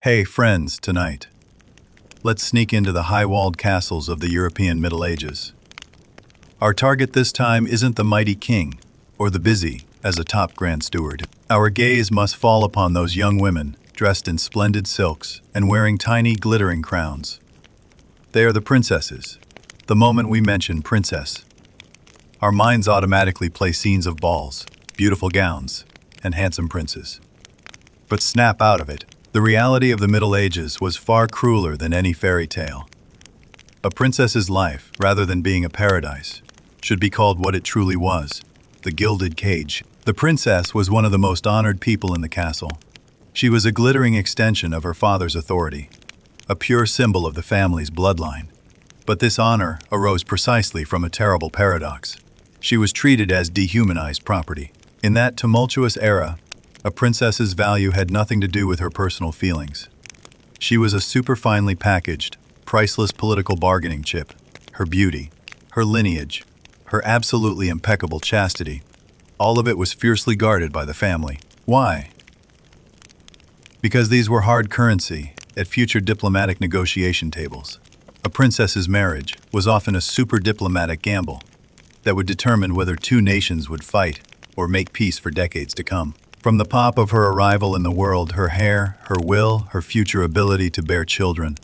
Hey, friends, tonight. Let's sneak into the high-walled castles of the European Middle Ages. Our target this time isn't the mighty king, or the busy as a top grand steward. Our gaze must fall upon those young women, dressed in splendid silks and wearing tiny glittering crowns. They are the princesses. The moment we mention princess, our minds automatically play scenes of balls, beautiful gowns, and handsome princes. But snap out of it. The reality of the Middle Ages was far crueler than any fairy tale. A princess's life, rather than being a paradise, should be called what it truly was, the Gilded Cage. The princess was one of the most honored people in the castle. She was a glittering extension of her father's authority, a pure symbol of the family's bloodline. But this honor arose precisely from a terrible paradox. She was treated as dehumanized property. In that tumultuous era, a princess's value had nothing to do with her personal feelings. She was a superfinely packaged, priceless political bargaining chip. Her beauty, her lineage, her absolutely impeccable chastity, all of it was fiercely guarded by the family. Why? Because these were hard currency at future diplomatic negotiation tables. A princess's marriage was often a super diplomatic gamble that would determine whether two nations would fight or make peace for decades to come. From the pop of her arrival in the world, her hair, her will, her future ability to bear children,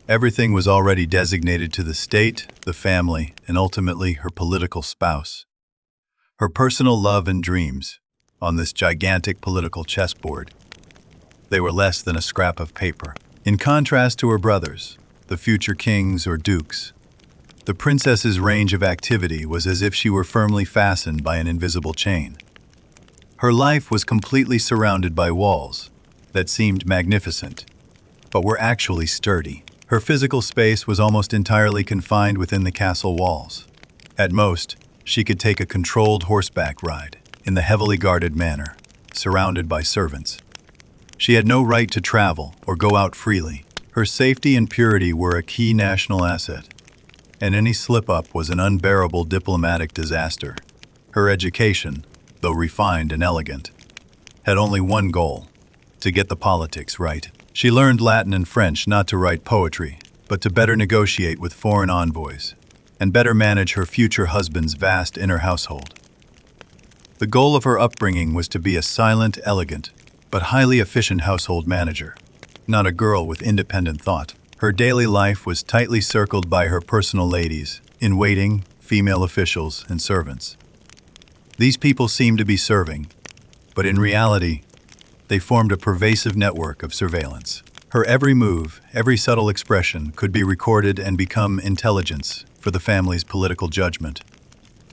everything was already designated to the state, the family, and ultimately her political spouse. Her personal love and dreams, on this gigantic political chessboard, they were less than a scrap of paper. In contrast to her brothers, the future kings or dukes, the princess's range of activity was as if she were firmly fastened by an invisible chain. Her life was completely surrounded by walls that seemed magnificent, but were actually sturdy. Her physical space was almost entirely confined within the castle walls. At most, she could take a controlled horseback ride in the heavily guarded manner, surrounded by servants. She had no right to travel or go out freely. Her safety and purity were a key national asset, and any slip-up was an unbearable diplomatic disaster. Her education, though refined and elegant, had only one goal: to get the politics right. She learned Latin and French not to write poetry, but to better negotiate with foreign envoys, and better manage her future husband's vast inner household. The goal of her upbringing was to be a silent, elegant, but highly efficient household manager, not a girl with independent thought. Her daily life was tightly circled by her personal ladies, in waiting, female officials, and servants. These people seemed to be serving, but in reality, they formed a pervasive network of surveillance. Her every move, every subtle expression could be recorded and become intelligence for the family's political judgment.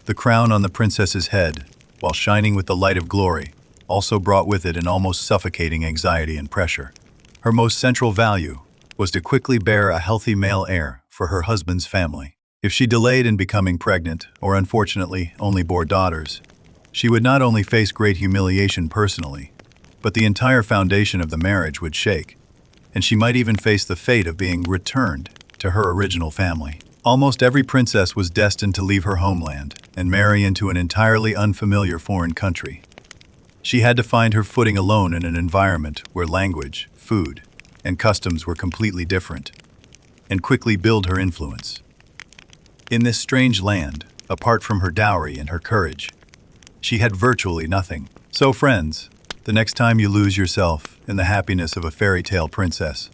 The crown on the princess's head, while shining with the light of glory, also brought with it an almost suffocating anxiety and pressure. Her most central value was to quickly bear a healthy male heir for her husband's family. If she delayed in becoming pregnant, or unfortunately only bore daughters, she would not only face great humiliation personally, but the entire foundation of the marriage would shake, and she might even face the fate of being returned to her original family. Almost every princess was destined to leave her homeland and marry into an entirely unfamiliar foreign country. She had to find her footing alone in an environment where language, food, and customs were completely different, and quickly build her influence. In this strange land, apart from her dowry and her courage, she had virtually nothing. So friends, the next time you lose yourself in the happiness of a fairy tale princess,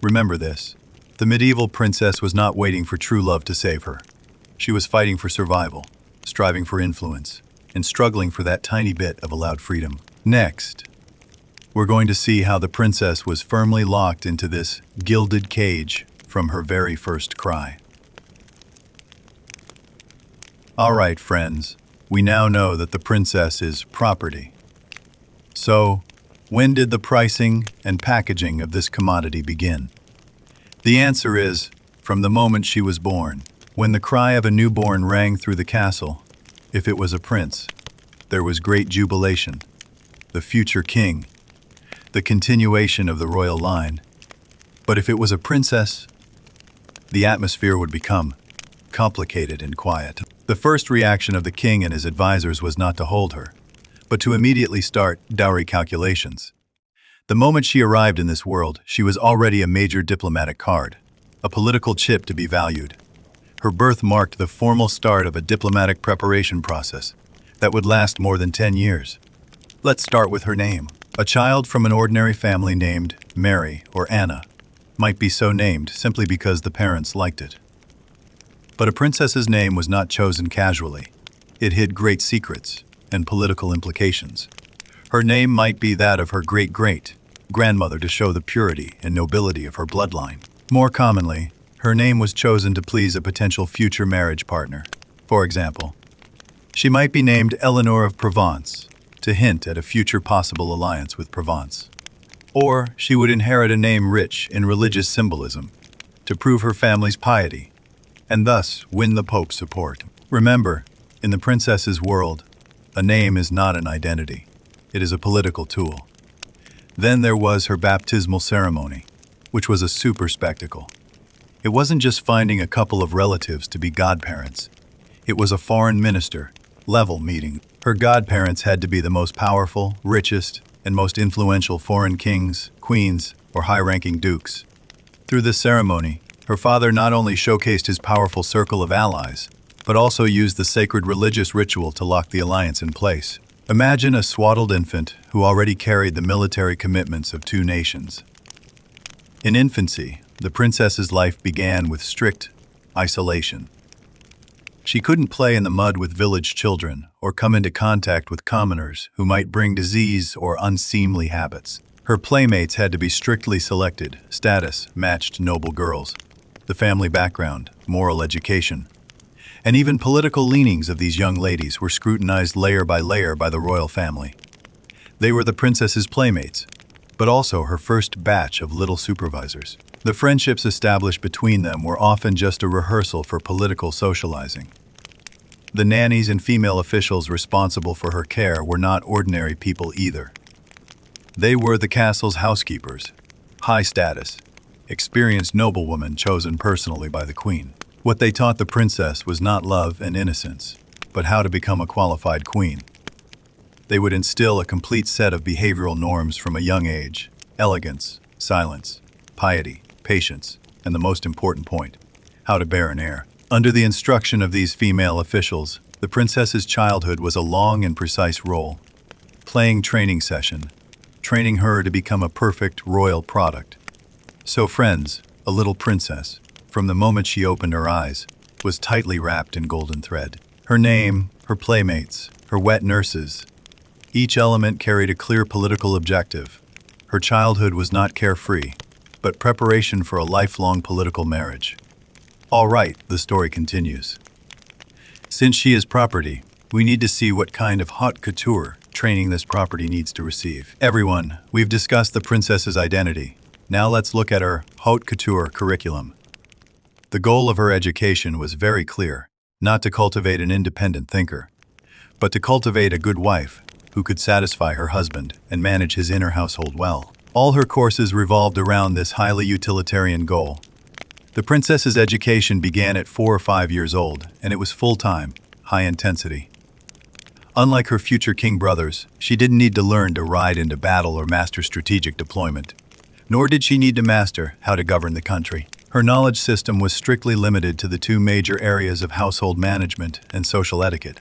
remember this: the medieval princess was not waiting for true love to save her. She was fighting for survival, striving for influence, and struggling for that tiny bit of allowed freedom. Next, we're going to see how the princess was firmly locked into this gilded cage from her very first cry. All right, friends, we now know that the princess is property. So, when did the pricing and packaging of this commodity begin? The answer is, from the moment she was born. When the cry of a newborn rang through the castle, if it was a prince, there was great jubilation. The future king, the continuation of the royal line. But if it was a princess, the atmosphere would become complicated and quiet. The first reaction of the king and his advisors was not to hold her, but to immediately start dowry calculations. The moment she arrived in this world, she was already a major diplomatic card, a political chip to be valued. Her birth marked the formal start of a diplomatic preparation process that would last more than 10 years. Let's start with her name. A child from an ordinary family named Mary or Anna might be so named simply because the parents liked it. But a princess's name was not chosen casually. It hid great secrets and political implications. Her name might be that of her great-great-grandmother to show the purity and nobility of her bloodline. More commonly, her name was chosen to please a potential future marriage partner. For example, she might be named Eleanor of Provence to hint at a future possible alliance with Provence. Or she would inherit a name rich in religious symbolism to prove her family's piety and thus win the Pope's support. Remember, in the princess's world, a name is not an identity. It is a political tool. Then there was her baptismal ceremony, which was a super spectacle. It wasn't just finding a couple of relatives to be godparents. It was a foreign minister level meeting. Her godparents had to be the most powerful, richest, and most influential foreign kings, queens, or high-ranking dukes. Through this ceremony, her father not only showcased his powerful circle of allies, but also used the sacred religious ritual to lock the alliance in place. Imagine a swaddled infant who already carried the military commitments of two nations. In infancy, the princess's life began with strict isolation. She couldn't play in the mud with village children or come into contact with commoners who might bring disease or unseemly habits. Her playmates had to be strictly selected, status matched noble girls. The family background, moral education, and even political leanings of these young ladies were scrutinized layer by layer by the royal family. They were the princess's playmates, but also her first batch of little supervisors. The friendships established between them were often just a rehearsal for political socializing. The nannies and female officials responsible for her care were not ordinary people either. They were the castle's housekeepers, high status, experienced noblewomen chosen personally by the queen. What they taught the princess was not love and innocence, but how to become a qualified queen. They would instill a complete set of behavioral norms from a young age: elegance, silence, piety, patience, and the most important point, how to bear an heir. Under the instruction of these female officials, the princess's childhood was a long and precise role-playing training session, training her to become a perfect royal product. So friends, a little princess, from the moment she opened her eyes, was tightly wrapped in golden thread. Her name, her playmates, her wet nurses, each element carried a clear political objective. Her childhood was not carefree, but preparation for a lifelong political marriage. All right, the story continues. Since she is property, we need to see what kind of haute couture training this property needs to receive. Everyone, we've discussed the princess's identity. Now let's look at her haute couture curriculum. The goal of her education was very clear: not to cultivate an independent thinker, but to cultivate a good wife who could satisfy her husband and manage his inner household well. All her courses revolved around this highly utilitarian goal. The princess's education began at 4 or 5 years old, and it was full-time, high-intensity. Unlike her future king brothers, she didn't need to learn to ride into battle or master strategic deployment, nor did she need to master how to govern the country. Her knowledge system was strictly limited to the two major areas of household management and social etiquette.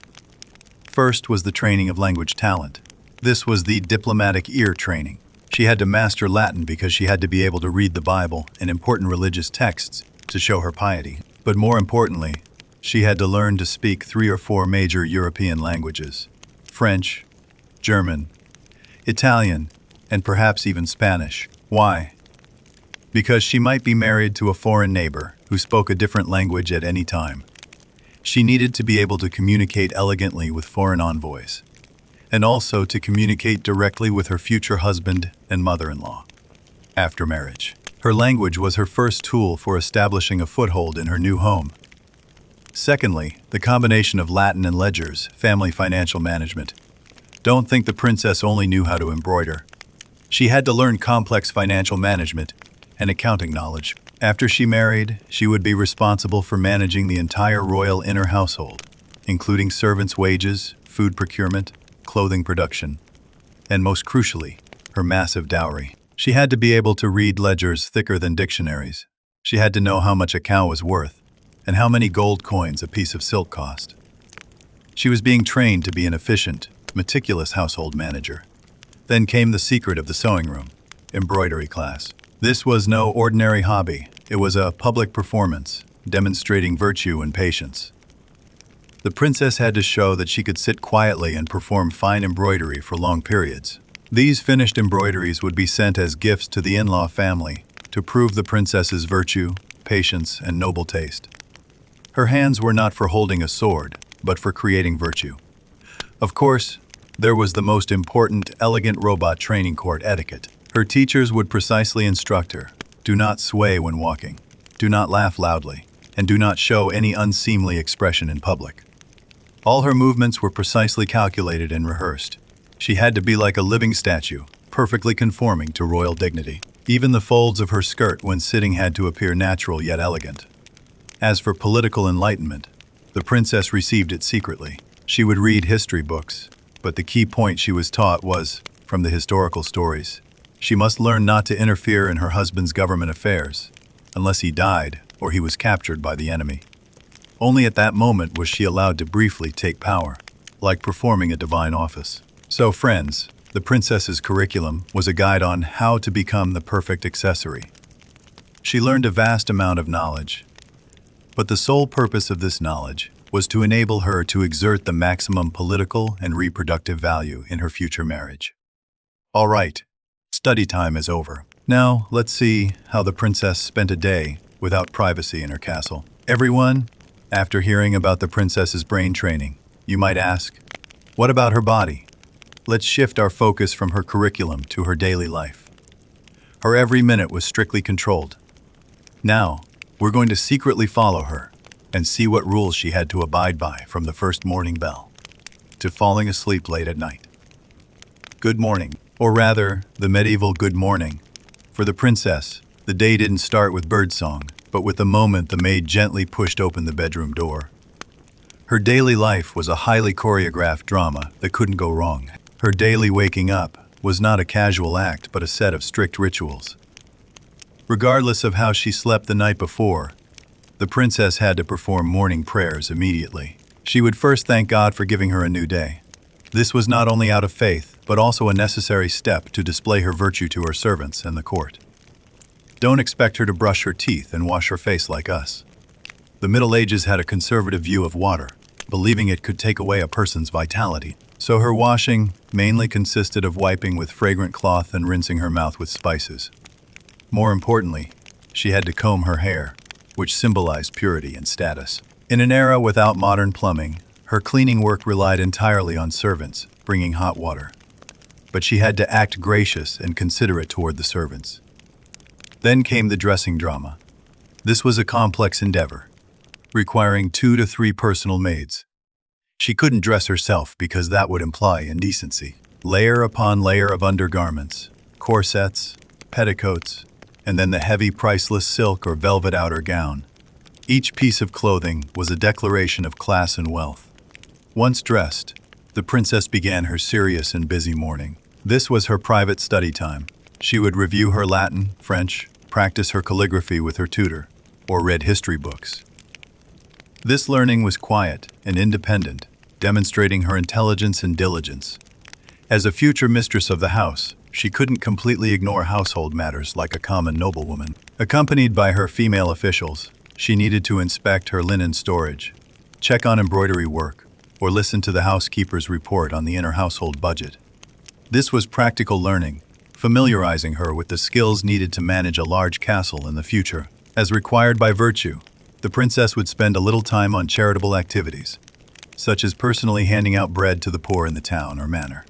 First was the training of language talent. This was the diplomatic ear training. She had to master Latin because she had to be able to read the Bible and important religious texts to show her piety. But more importantly, she had to learn to speak 3 or 4 major European languages: French, German, Italian, and perhaps even Spanish. Why? Because she might be married to a foreign neighbor who spoke a different language at any time. She needed to be able to communicate elegantly with foreign envoys, and also to communicate directly with her future husband and mother-in-law. After marriage, her language was her first tool for establishing a foothold in her new home. Secondly, the combination of Latin and ledgers, family financial management. Don't think the princess only knew how to embroider. She had to learn complex financial management and accounting knowledge. After she married, she would be responsible for managing the entire royal inner household, including servants' wages, food procurement, clothing production, and most crucially, her massive dowry. She had to be able to read ledgers thicker than dictionaries. She had to know how much a cow was worth, and how many gold coins a piece of silk cost. She was being trained to be an efficient, meticulous household manager. Then came the secret of the sewing room, embroidery class. This was no ordinary hobby. It was a public performance, demonstrating virtue and patience. The princess had to show that she could sit quietly and perform fine embroidery for long periods. These finished embroideries would be sent as gifts to the in-law family to prove the princess's virtue, patience, and noble taste. Her hands were not for holding a sword, but for creating virtue. Of course, there was the most important, elegant robot training court etiquette. Her teachers would precisely instruct her: do not sway when walking, do not laugh loudly, and do not show any unseemly expression in public. All her movements were precisely calculated and rehearsed. She had to be like a living statue, perfectly conforming to royal dignity. Even the folds of her skirt when sitting had to appear natural yet elegant. As for political enlightenment, the princess received it secretly. She would read history books, but the key point she was taught was, from the historical stories, she must learn not to interfere in her husband's government affairs, unless he died or he was captured by the enemy. Only at that moment was she allowed to briefly take power, like performing a divine office. So, friends, the princess's curriculum was a guide on how to become the perfect accessory. She learned a vast amount of knowledge, but the sole purpose of this knowledge was to enable her to exert the maximum political and reproductive value in her future marriage. All right, study time is over. Now, let's see how the princess spent a day without privacy in her castle. Everyone, after hearing about the princess's brain training, you might ask, what about her body? Let's shift our focus from her curriculum to her daily life. Her every minute was strictly controlled. Now, we're going to secretly follow her and see what rules she had to abide by from the first morning bell to falling asleep late at night. Good morning, or rather, the medieval good morning. For the princess, the day didn't start with birdsong, but with the moment the maid gently pushed open the bedroom door. Her daily life was a highly choreographed drama that couldn't go wrong. Her daily waking up was not a casual act, but a set of strict rituals. Regardless of how she slept the night before, the princess had to perform morning prayers immediately. She would first thank God for giving her a new day. This was not only out of faith, but also a necessary step to display her virtue to her servants and the court. Don't expect her to brush her teeth and wash her face like us. The Middle Ages had a conservative view of water, believing it could take away a person's vitality. So her washing mainly consisted of wiping with fragrant cloth and rinsing her mouth with spices. More importantly, she had to comb her hair, which symbolized purity and status. In an era without modern plumbing, her cleaning work relied entirely on servants bringing hot water. But she had to act gracious and considerate toward the servants. Then came the dressing drama. This was a complex endeavor, requiring 2 to 3 personal maids. She couldn't dress herself because that would imply indecency. Layer upon layer of undergarments, corsets, petticoats, and then the heavy priceless silk or velvet outer gown. Each piece of clothing was a declaration of class and wealth. Once dressed, the princess began her serious and busy morning. This was her private study time. She would review her Latin, French, practice her calligraphy with her tutor, or read history books. This learning was quiet and independent, demonstrating her intelligence and diligence. As a future mistress of the house, she couldn't completely ignore household matters like a common noblewoman. Accompanied by her female officials, she needed to inspect her linen storage, check on embroidery work, or listen to the housekeeper's report on the inner household budget. This was practical learning, familiarizing her with the skills needed to manage a large castle in the future. As required by virtue, the princess would spend a little time on charitable activities, such as personally handing out bread to the poor in the town or manor.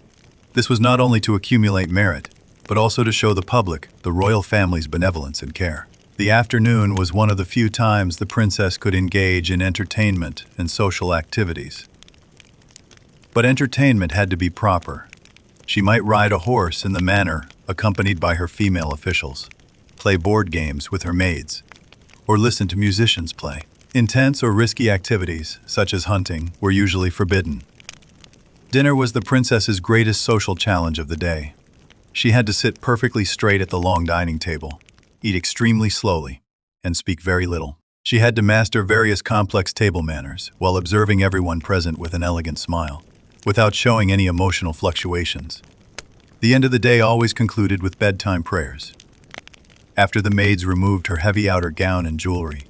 This was not only to accumulate merit, but also to show the public the royal family's benevolence and care. The afternoon was one of the few times the princess could engage in entertainment and social activities. But entertainment had to be proper. She might ride a horse in the manor, accompanied by her female officials, play board games with her maids, or listen to musicians play. Intense or risky activities, such as hunting, were usually forbidden. Dinner was the princess's greatest social challenge of the day. She had to sit perfectly straight at the long dining table, eat extremely slowly, and speak very little. She had to master various complex table manners while observing everyone present with an elegant smile, without showing any emotional fluctuations. The end of the day always concluded with bedtime prayers. After the maids removed her heavy outer gown and jewelry,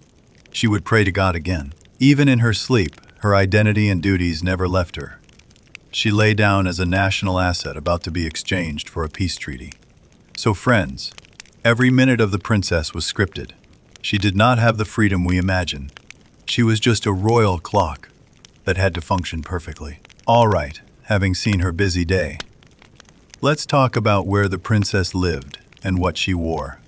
she would pray to God again. Even in her sleep, her identity and duties never left her. She lay down as a national asset about to be exchanged for a peace treaty. So friends, every minute of the princess was scripted. She did not have the freedom we imagine. She was just a royal clock that had to function perfectly. All right, having seen her busy day, let's talk about where the princess lived and what she wore.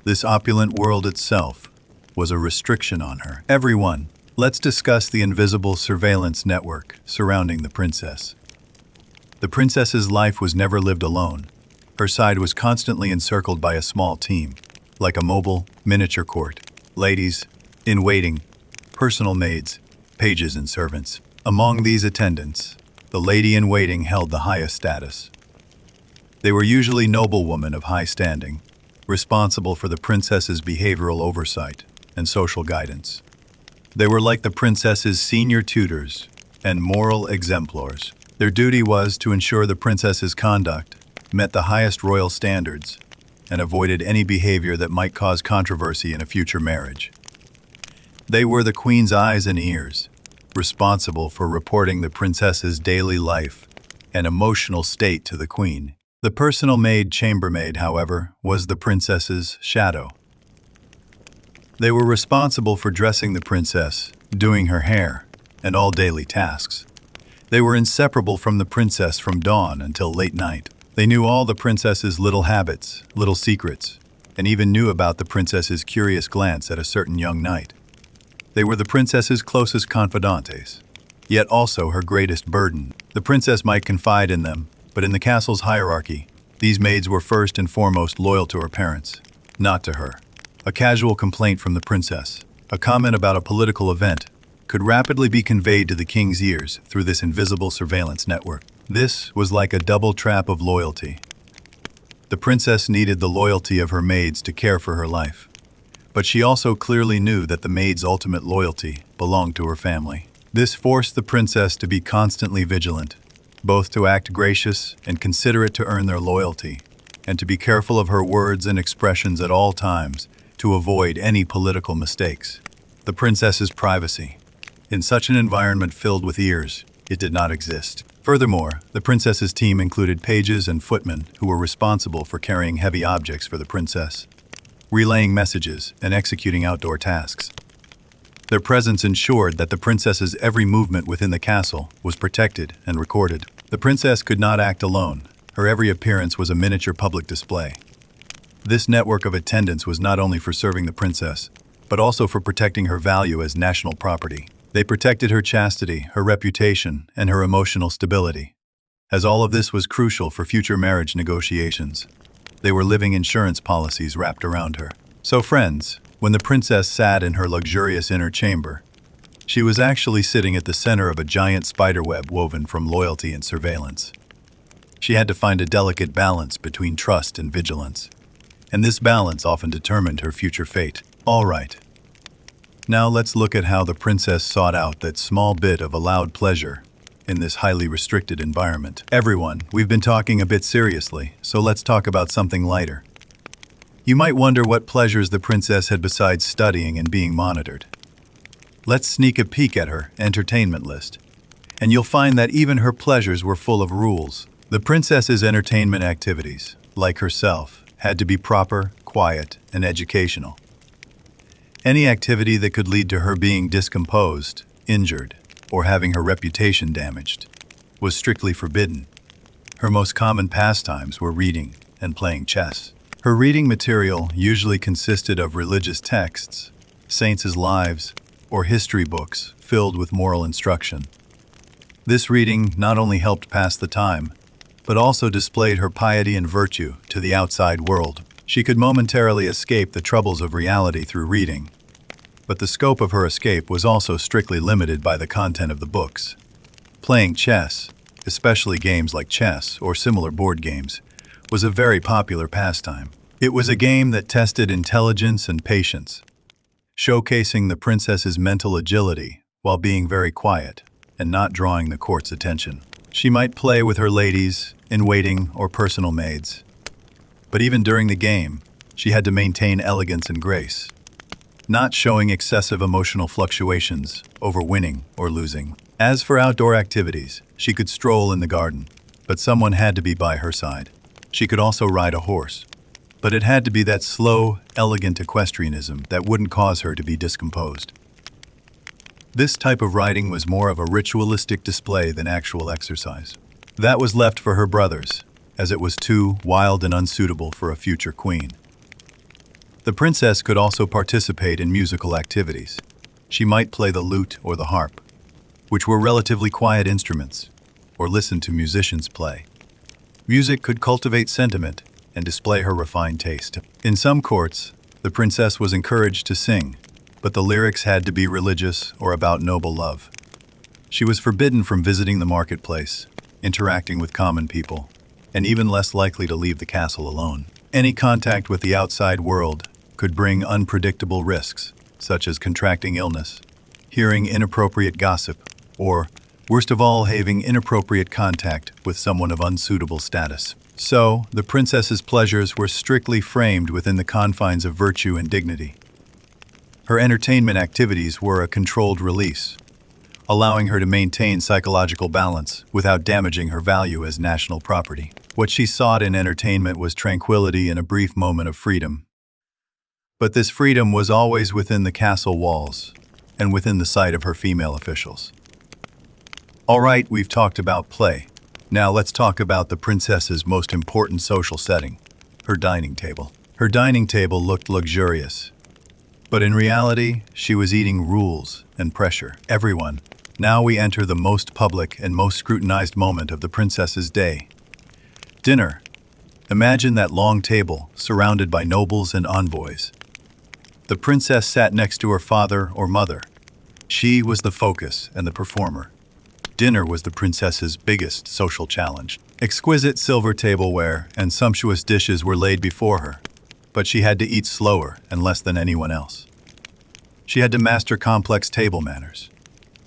This opulent world itself was a restriction on her. Everyone, let's discuss the invisible surveillance network surrounding the princess. The princess's life was never lived alone. Her side was constantly encircled by a small team, like a mobile, miniature court. Ladies in waiting, personal maids, pages and servants. Among these attendants, the lady in waiting held the highest status. They were usually noblewomen of high standing, responsible for the princess's behavioral oversight and social guidance. They were like the princess's senior tutors and moral exemplars. Their duty was to ensure the princess's conduct met the highest royal standards and avoided any behavior that might cause controversy in a future marriage. They were the queen's eyes and ears, responsible for reporting the princess's daily life and emotional state to the queen. The personal maid, chambermaid, however, was the princess's shadow. They were responsible for dressing the princess, doing her hair, and all daily tasks. They were inseparable from the princess from dawn until late night. They knew all the princess's little habits, little secrets, and even knew about the princess's curious glance at a certain young knight. They were the princess's closest confidantes, yet also her greatest burden. The princess might confide in them, but in the castle's hierarchy, these maids were first and foremost loyal to her parents, not to her. A casual complaint from the princess, a comment about a political event, could rapidly be conveyed to the king's ears through this invisible surveillance network. This was like a double trap of loyalty. The princess needed the loyalty of her maids to care for her life, but she also clearly knew that the maid's ultimate loyalty belonged to her family. This forced the princess to be constantly vigilant, both to act gracious and considerate to earn their loyalty, and to be careful of her words and expressions at all times to avoid any political mistakes. The princess's privacy. In such an environment filled with ears, it did not exist. Furthermore, the princess's team included pages and footmen who were responsible for carrying heavy objects for the princess, relaying messages, and executing outdoor tasks. Their presence ensured that the princess's every movement within the castle was protected and recorded. The princess could not act alone. Her every appearance was a miniature public display. This network of attendants was not only for serving the princess, but also for protecting her value as national property. They protected her chastity, her reputation, and her emotional stability, as all of this was crucial for future marriage negotiations. They were living insurance policies wrapped around her. So friends, when the princess sat in her luxurious inner chamber, she was actually sitting at the center of a giant spiderweb woven from loyalty and surveillance. She had to find a delicate balance between trust and vigilance, and this balance often determined her future fate. All right. Now let's look at how the princess sought out that small bit of allowed pleasure in this highly restricted environment. Everyone, we've been talking a bit seriously, so let's talk about something lighter. You might wonder what pleasures the princess had besides studying and being monitored. Let's sneak a peek at her entertainment list, and you'll find that even her pleasures were full of rules. The princess's entertainment activities, like herself, had to be proper, quiet, and educational. Any activity that could lead to her being discomposed, injured, or having her reputation damaged was strictly forbidden. Her most common pastimes were reading and playing chess. Her reading material usually consisted of religious texts, saints' lives, or history books filled with moral instruction. This reading not only helped pass the time, but also displayed her piety and virtue to the outside world. She could momentarily escape the troubles of reality through reading, but the scope of her escape was also strictly limited by the content of the books. Playing chess, especially games like chess or similar board games, was a very popular pastime. It was a game that tested intelligence and patience, showcasing the princess's mental agility while being very quiet and not drawing the court's attention. She might play with her ladies in waiting or personal maids, but even during the game, she had to maintain elegance and grace, not showing excessive emotional fluctuations over winning or losing. As for outdoor activities, she could stroll in the garden, but someone had to be by her side. She could also ride a horse, but it had to be that slow, elegant equestrianism that wouldn't cause her to be discomposed. This type of riding was more of a ritualistic display than actual exercise. That was left for her brothers, as it was too wild and unsuitable for a future queen. The princess could also participate in musical activities. She might play the lute or the harp, which were relatively quiet instruments, or listen to musicians play. Music could cultivate sentiment and display her refined taste. In some courts, the princess was encouraged to sing, but the lyrics had to be religious or about noble love. She was forbidden from visiting the marketplace, interacting with common people, and even less likely to leave the castle alone. Any contact with the outside world could bring unpredictable risks, such as contracting illness, hearing inappropriate gossip, or, worst of all, having inappropriate contact with someone of unsuitable status. So, the princess's pleasures were strictly framed within the confines of virtue and dignity. Her entertainment activities were a controlled release, allowing her to maintain psychological balance without damaging her value as national property. What she sought in entertainment was tranquility and a brief moment of freedom. But this freedom was always within the castle walls and within the sight of her female officials. All right, we've talked about play. Now let's talk about the princess's most important social setting, her dining table. Her dining table looked luxurious, but in reality, she was eating rules and pressure. Everyone. Now we enter the most public and most scrutinized moment of the princess's day. Dinner. Imagine that long table surrounded by nobles and envoys. The princess sat next to her father or mother. She was the focus and the performer. Dinner was the princess's biggest social challenge. Exquisite silver tableware and sumptuous dishes were laid before her, but she had to eat slower and less than anyone else. She had to master complex table manners,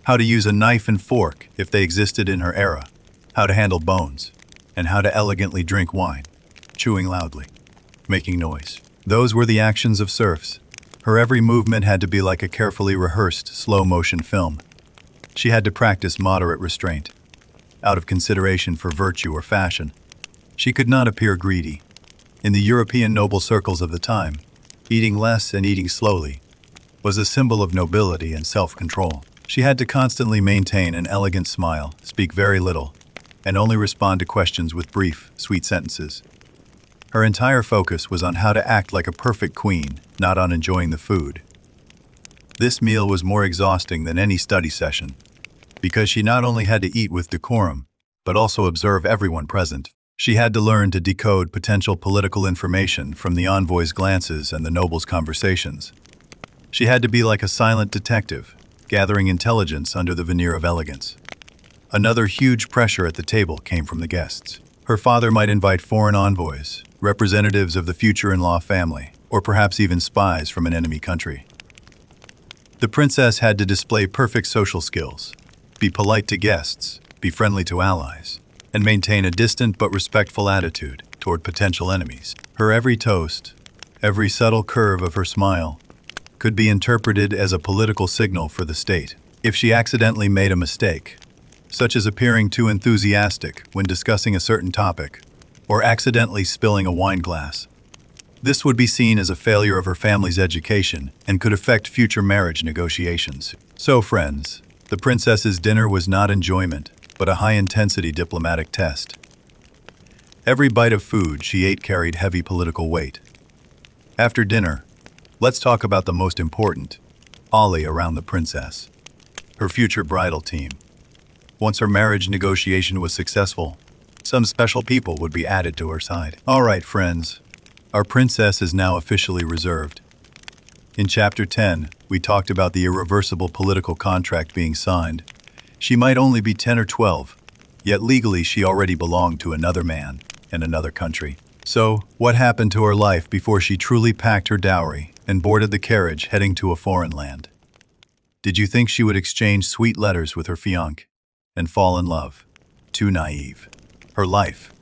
how to use a knife and fork if they existed in her era, how to handle bones, and how to elegantly drink wine, chewing loudly, making noise. Those were the actions of serfs. Her every movement had to be like a carefully rehearsed slow-motion film. She had to practice moderate restraint, out of consideration for virtue or fashion. She could not appear greedy. In the European noble circles of the time, eating less and eating slowly was a symbol of nobility and self-control. She had to constantly maintain an elegant smile, speak very little, and only respond to questions with brief, sweet sentences. Her entire focus was on how to act like a perfect queen, not on enjoying the food. This meal was more exhausting than any study session, because she not only had to eat with decorum, but also observe everyone present. She had to learn to decode potential political information from the envoy's glances and the nobles' conversations. She had to be like a silent detective, gathering intelligence under the veneer of elegance. Another huge pressure at the table came from the guests. Her father might invite foreign envoys, representatives of the future in-law family, or perhaps even spies from an enemy country. The princess had to display perfect social skills, be polite to guests, be friendly to allies, and maintain a distant but respectful attitude toward potential enemies. Her every toast, every subtle curve of her smile, could be interpreted as a political signal for the state. If she accidentally made a mistake, such as appearing too enthusiastic when discussing a certain topic, or accidentally spilling a wine glass, this would be seen as a failure of her family's education and could affect future marriage negotiations. So, friends, the princess's dinner was not enjoyment, but a high-intensity diplomatic test. Every bite of food she ate carried heavy political weight. After dinner, let's talk about the most important, Ollie around the princess, her future bridal team. Once her marriage negotiation was successful, some special people would be added to her side. All right, friends, our princess is now officially reserved. In Chapter 10, we talked about the irreversible political contract being signed. She might only be 10 or 12, yet legally she already belonged to another man and another country. So, what happened to her life before she truly packed her dowry and boarded the carriage heading to a foreign land? Did you think she would exchange sweet letters with her fiancé and fall in love? Too naive. Her life,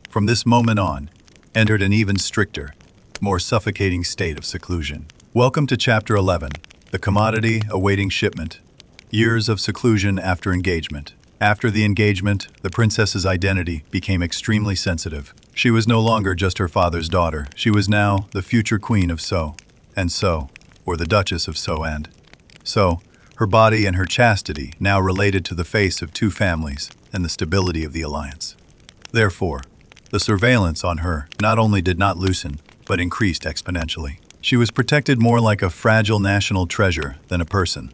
from this moment on, entered an even stricter, more suffocating state of seclusion. Welcome to Chapter 11, The Commodity Awaiting Shipment. Years of seclusion after engagement. After the engagement, the princess's identity became extremely sensitive. She was no longer just her father's daughter. She was now the future queen of So, and So, or the Duchess of So and So. Her body and her chastity now related to the face of two families and the stability of the alliance. Therefore, the surveillance on her not only did not loosen, but increased exponentially. She was protected more like a fragile national treasure than a person.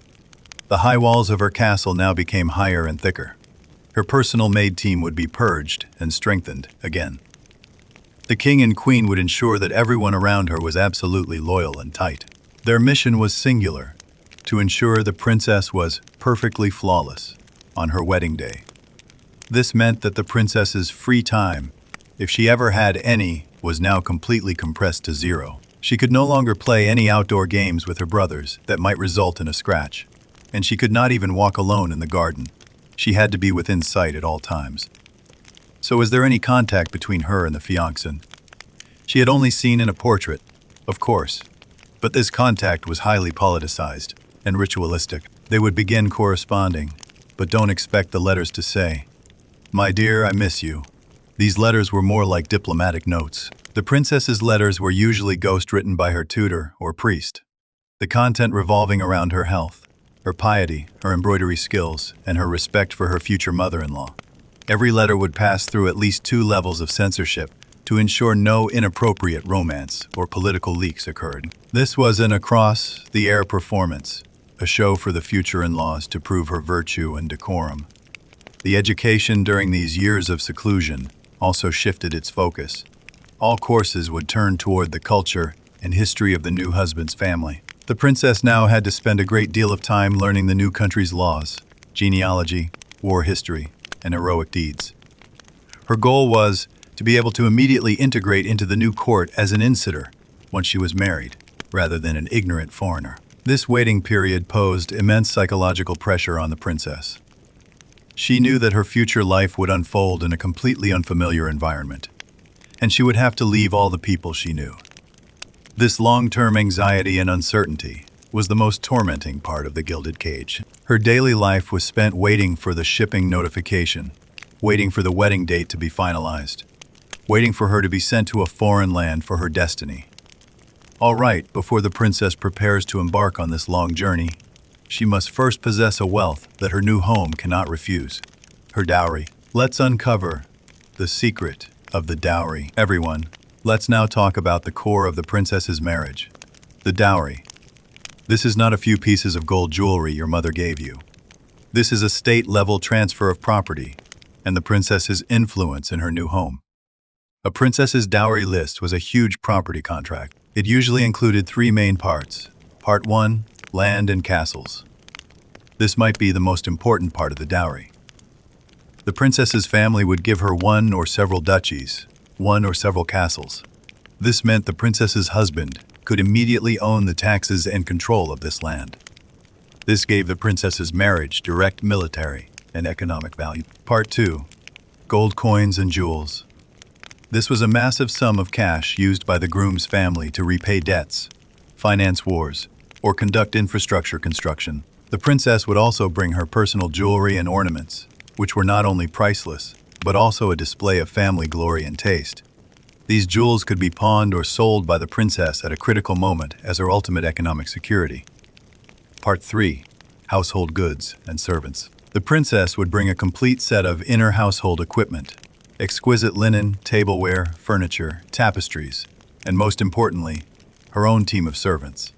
The high walls of her castle now became higher and thicker. Her personal maid team would be purged and strengthened again. The king and queen would ensure that everyone around her was absolutely loyal and tight. Their mission was singular: to ensure the princess was perfectly flawless on her wedding day. This meant that the princess's free time, if she ever had any, was now completely compressed to zero. She could no longer play any outdoor games with her brothers that might result in a scratch, and she could not even walk alone in the garden. She had to be within sight at all times. So was there any contact between her and the fiancé? She had only seen in a portrait, of course, but this contact was highly politicized and ritualistic. They would begin corresponding, but don't expect the letters to say, "My dear, I miss you." These letters were more like diplomatic notes. The princess's letters were usually ghost-written by her tutor or priest, the content revolving around her health, her piety, her embroidery skills, and her respect for her future mother-in-law. Every letter would pass through at least 2 levels of censorship to ensure no inappropriate romance or political leaks occurred. This was an across-the-air performance, a show for the future in-laws to prove her virtue and decorum. The education during these years of seclusion also shifted its focus. All courses would turn toward the culture and history of the new husband's family. The princess now had to spend a great deal of time learning the new country's laws, genealogy, war history, and heroic deeds. Her goal was to be able to immediately integrate into the new court as an insider once she was married, rather than an ignorant foreigner. This waiting period posed immense psychological pressure on the princess. She knew that her future life would unfold in a completely unfamiliar environment, and she would have to leave all the people she knew. This long-term anxiety and uncertainty was the most tormenting part of the Gilded Cage. Her daily life was spent waiting for the shipping notification, waiting for the wedding date to be finalized, waiting for her to be sent to a foreign land for her destiny. All right, before the princess prepares to embark on this long journey, she must first possess a wealth that her new home cannot refuse: her dowry. Let's uncover the secret of the dowry. Everyone, let's now talk about the core of the princess's marriage: the dowry. This is not a few pieces of gold jewelry your mother gave you. This is a state-level transfer of property and the princess's influence in her new home. A princess's dowry list was a huge property contract. It usually included 3 main parts. Part 1, land and castles. This might be the most important part of the dowry. The princess's family would give her 1 or several duchies, 1 or several castles. This meant the princess's husband could immediately own the taxes and control of this land. This gave the princess's marriage direct military and economic value. Part 2, gold coins and jewels. This was a massive sum of cash used by the groom's family to repay debts, finance wars, or conduct infrastructure construction. The princess would also bring her personal jewelry and ornaments, which were not only priceless, but also a display of family glory and taste. These jewels could be pawned or sold by the princess at a critical moment as her ultimate economic security. Part 3, household goods and servants. The princess would bring a complete set of inner household equipment: exquisite linen, tableware, furniture, tapestries, and most importantly, her own team of servants.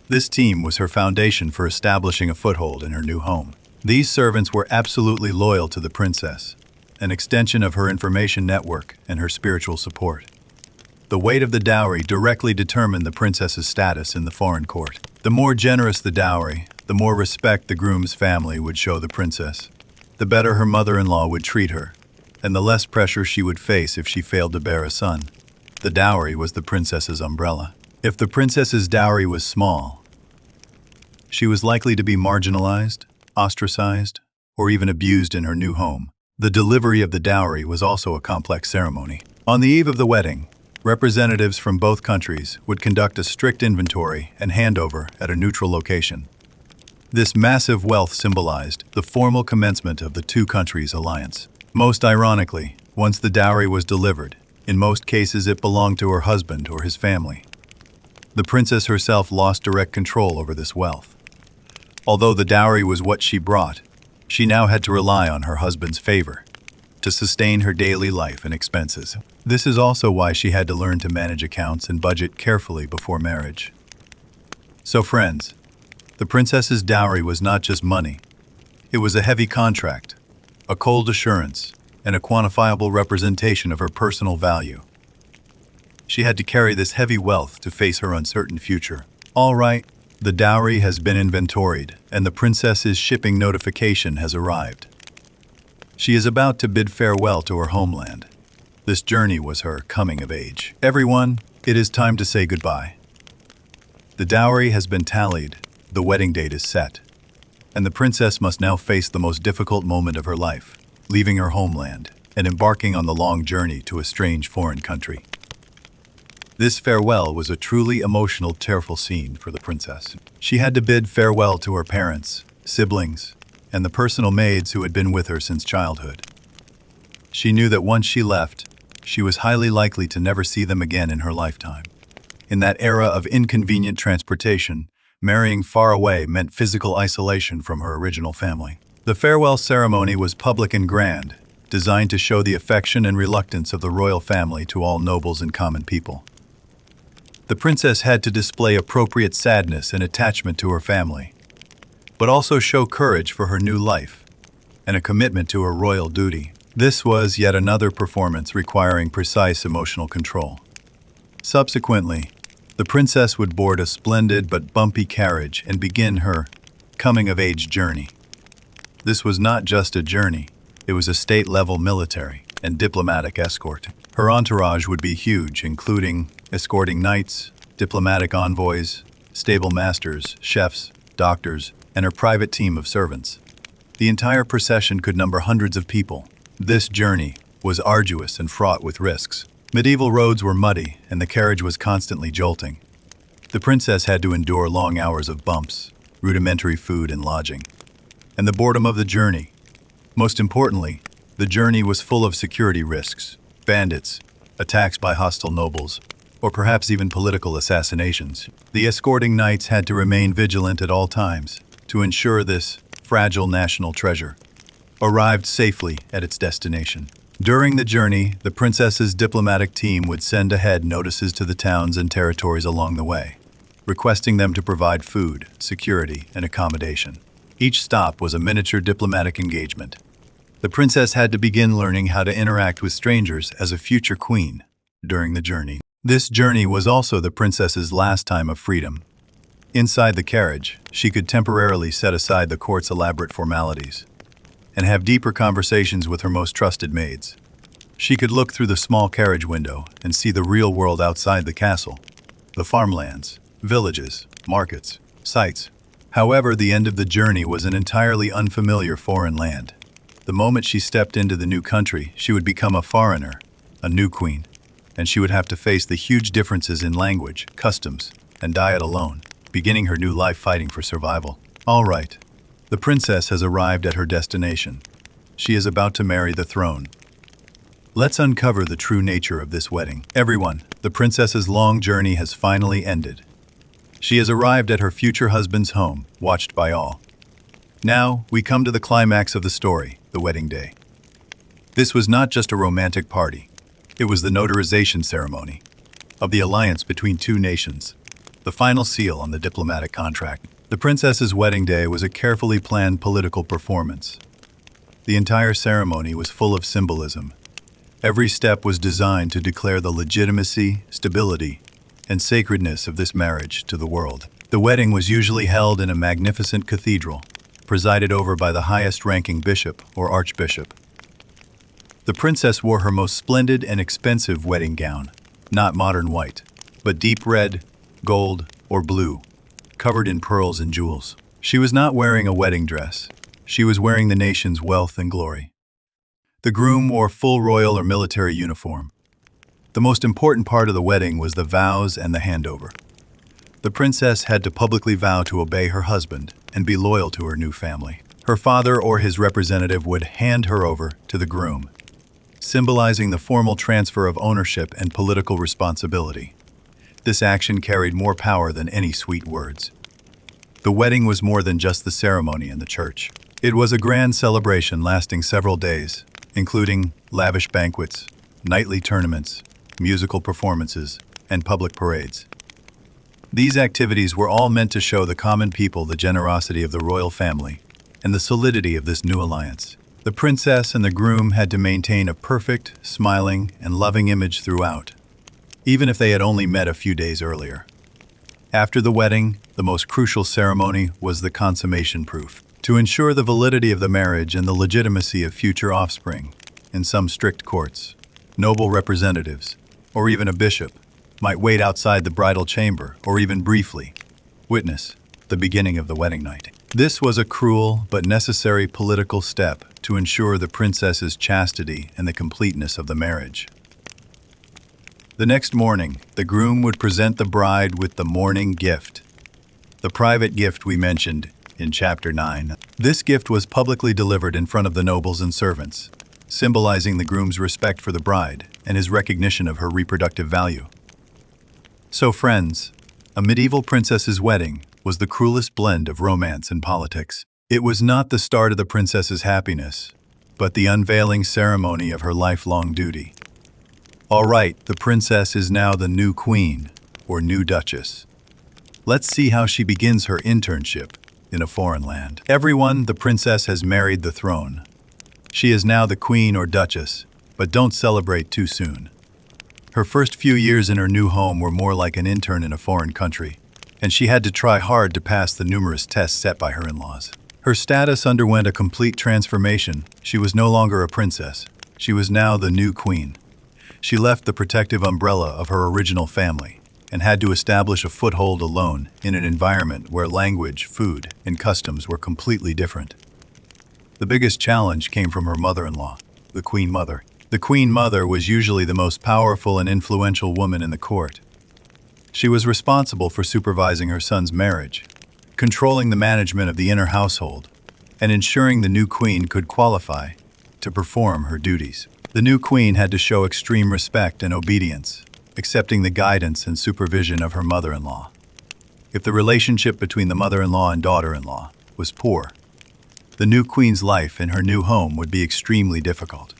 This team was her foundation for establishing a foothold in her new home. These servants were absolutely loyal to the princess, an extension of her information network and her spiritual support. The weight of the dowry directly determined the princess's status in the foreign court. The more generous the dowry, the more respect the groom's family would show the princess, the better her mother-in-law would treat her, and the less pressure she would face if she failed to bear a son. The dowry was the princess's umbrella. If the princess's dowry was small, she was likely to be marginalized, ostracized, or even abused in her new home. The delivery of the dowry was also a complex ceremony. On the eve of the wedding, representatives from both countries would conduct a strict inventory and handover at a neutral location. This massive wealth symbolized the formal commencement of the two countries' alliance. Most ironically, once the dowry was delivered, in most cases it belonged to her husband or his family. The princess herself lost direct control over this wealth. Although the dowry was what she brought, she now had to rely on her husband's favor to sustain her daily life and expenses. This is also why she had to learn to manage accounts and budget carefully before marriage. So friends, the princess's dowry was not just money. It was a heavy contract, a cold assurance, and a quantifiable representation of her personal value. She had to carry this heavy wealth to face her uncertain future. All right, the dowry has been inventoried, and the princess's shipping notification has arrived. She is about to bid farewell to her homeland. This journey was her coming of age. Everyone, it is time to say goodbye. The dowry has been tallied, the wedding date is set, and the princess must now face the most difficult moment of her life, leaving her homeland and embarking on the long journey to a strange foreign country. This farewell was a truly emotional, tearful scene for the princess. She had to bid farewell to her parents, siblings, and the personal maids who had been with her since childhood. She knew that once she left, she was highly likely to never see them again in her lifetime. In that era of inconvenient transportation, marrying far away meant physical isolation from her original family. The farewell ceremony was public and grand, designed to show the affection and reluctance of the royal family to all nobles and common people. The princess had to display appropriate sadness and attachment to her family, but also show courage for her new life and a commitment to her royal duty. This was yet another performance requiring precise emotional control. Subsequently, the princess would board a splendid but bumpy carriage and begin her coming-of-age journey. This was not just a journey, it was a state-level military and diplomatic escort. Her entourage would be huge, including escorting knights, diplomatic envoys, stable masters, chefs, doctors, and her private team of servants. The entire procession could number hundreds of people. This journey was arduous and fraught with risks. Medieval roads were muddy, and the carriage was constantly jolting. The princess had to endure long hours of bumps, rudimentary food and lodging, and the boredom of the journey. Most importantly, the journey was full of security risks, bandits, attacks by hostile nobles, or perhaps even political assassinations. The escorting knights had to remain vigilant at all times to ensure this fragile national treasure arrived safely at its destination. During the journey, the princess's diplomatic team would send ahead notices to the towns and territories along the way, requesting them to provide food, security, and accommodation. Each stop was a miniature diplomatic engagement. The princess had to begin learning how to interact with strangers as a future queen during the journey. This journey was also the princess's last time of freedom. Inside the carriage, she could temporarily set aside the court's elaborate formalities and have deeper conversations with her most trusted maids. She could look through the small carriage window and see the real world outside the castle, the farmlands, villages, markets, sites. However, the end of the journey was an entirely unfamiliar foreign land. The moment she stepped into the new country, she would become a foreigner, a new queen, and she would have to face the huge differences in language, customs, and diet alone, beginning her new life fighting for survival. All right, the princess has arrived at her destination. She is about to marry the throne. Let's uncover the true nature of this wedding. Everyone, the princess's long journey has finally ended. She has arrived at her future husband's home, watched by all. Now, we come to the climax of the story, the wedding day. This was not just a romantic party. It was the notarization ceremony of the alliance between two nations, the final seal on the diplomatic contract. The princess's wedding day was a carefully planned political performance. The entire ceremony was full of symbolism. Every step was designed to declare the legitimacy, stability, and sacredness of this marriage to the world. The wedding was usually held in a magnificent cathedral, presided over by the highest-ranking bishop or archbishop. The princess wore her most splendid and expensive wedding gown, not modern white, but deep red, gold, or blue, covered in pearls and jewels. She was not wearing a wedding dress. She was wearing the nation's wealth and glory. The groom wore full royal or military uniform. The most important part of the wedding was the vows and the handover. The princess had to publicly vow to obey her husband and be loyal to her new family. Her father or his representative would hand her over to the groom, symbolizing the formal transfer of ownership and political responsibility. This action carried more power than any sweet words. The wedding was more than just the ceremony in the church. It was a grand celebration lasting several days, including lavish banquets, nightly tournaments, musical performances, and public parades. These activities were all meant to show the common people the generosity of the royal family and the solidity of this new alliance. The princess and the groom had to maintain a perfect, smiling, and loving image throughout, even if they had only met a few days earlier. After the wedding, the most crucial ceremony was the consummation proof. To ensure the validity of the marriage and the legitimacy of future offspring, in some strict courts, noble representatives, or even a bishop, might wait outside the bridal chamber or even briefly witness the beginning of the wedding night. This was a cruel but necessary political step to ensure the princess's chastity and the completeness of the marriage. The next morning, the groom would present the bride with the morning gift, the private gift we mentioned in Chapter 9. This gift was publicly delivered in front of the nobles and servants, symbolizing the groom's respect for the bride and his recognition of her reproductive value. So friends, a medieval princess's wedding was the cruelest blend of romance and politics. It was not the start of the princess's happiness, but the unveiling ceremony of her lifelong duty. All right, the princess is now the new queen, or new duchess. Let's see how she begins her internship in a foreign land. Everyone, the princess has married the throne. She is now the queen or duchess, but don't celebrate too soon. Her first few years in her new home were more like an intern in a foreign country, and she had to try hard to pass the numerous tests set by her in-laws. Her status underwent a complete transformation. She was no longer a princess. She was now the new queen. She left the protective umbrella of her original family and had to establish a foothold alone in an environment where language, food, and customs were completely different. The biggest challenge came from her mother-in-law, the Queen Mother. The Queen Mother was usually the most powerful and influential woman in the court. She was responsible for supervising her son's marriage, controlling the management of the inner household, and ensuring the new queen could qualify to perform her duties. The new queen had to show extreme respect and obedience, accepting the guidance and supervision of her mother-in-law. If the relationship between the mother-in-law and daughter-in-law was poor, the new queen's life in her new home would be extremely difficult.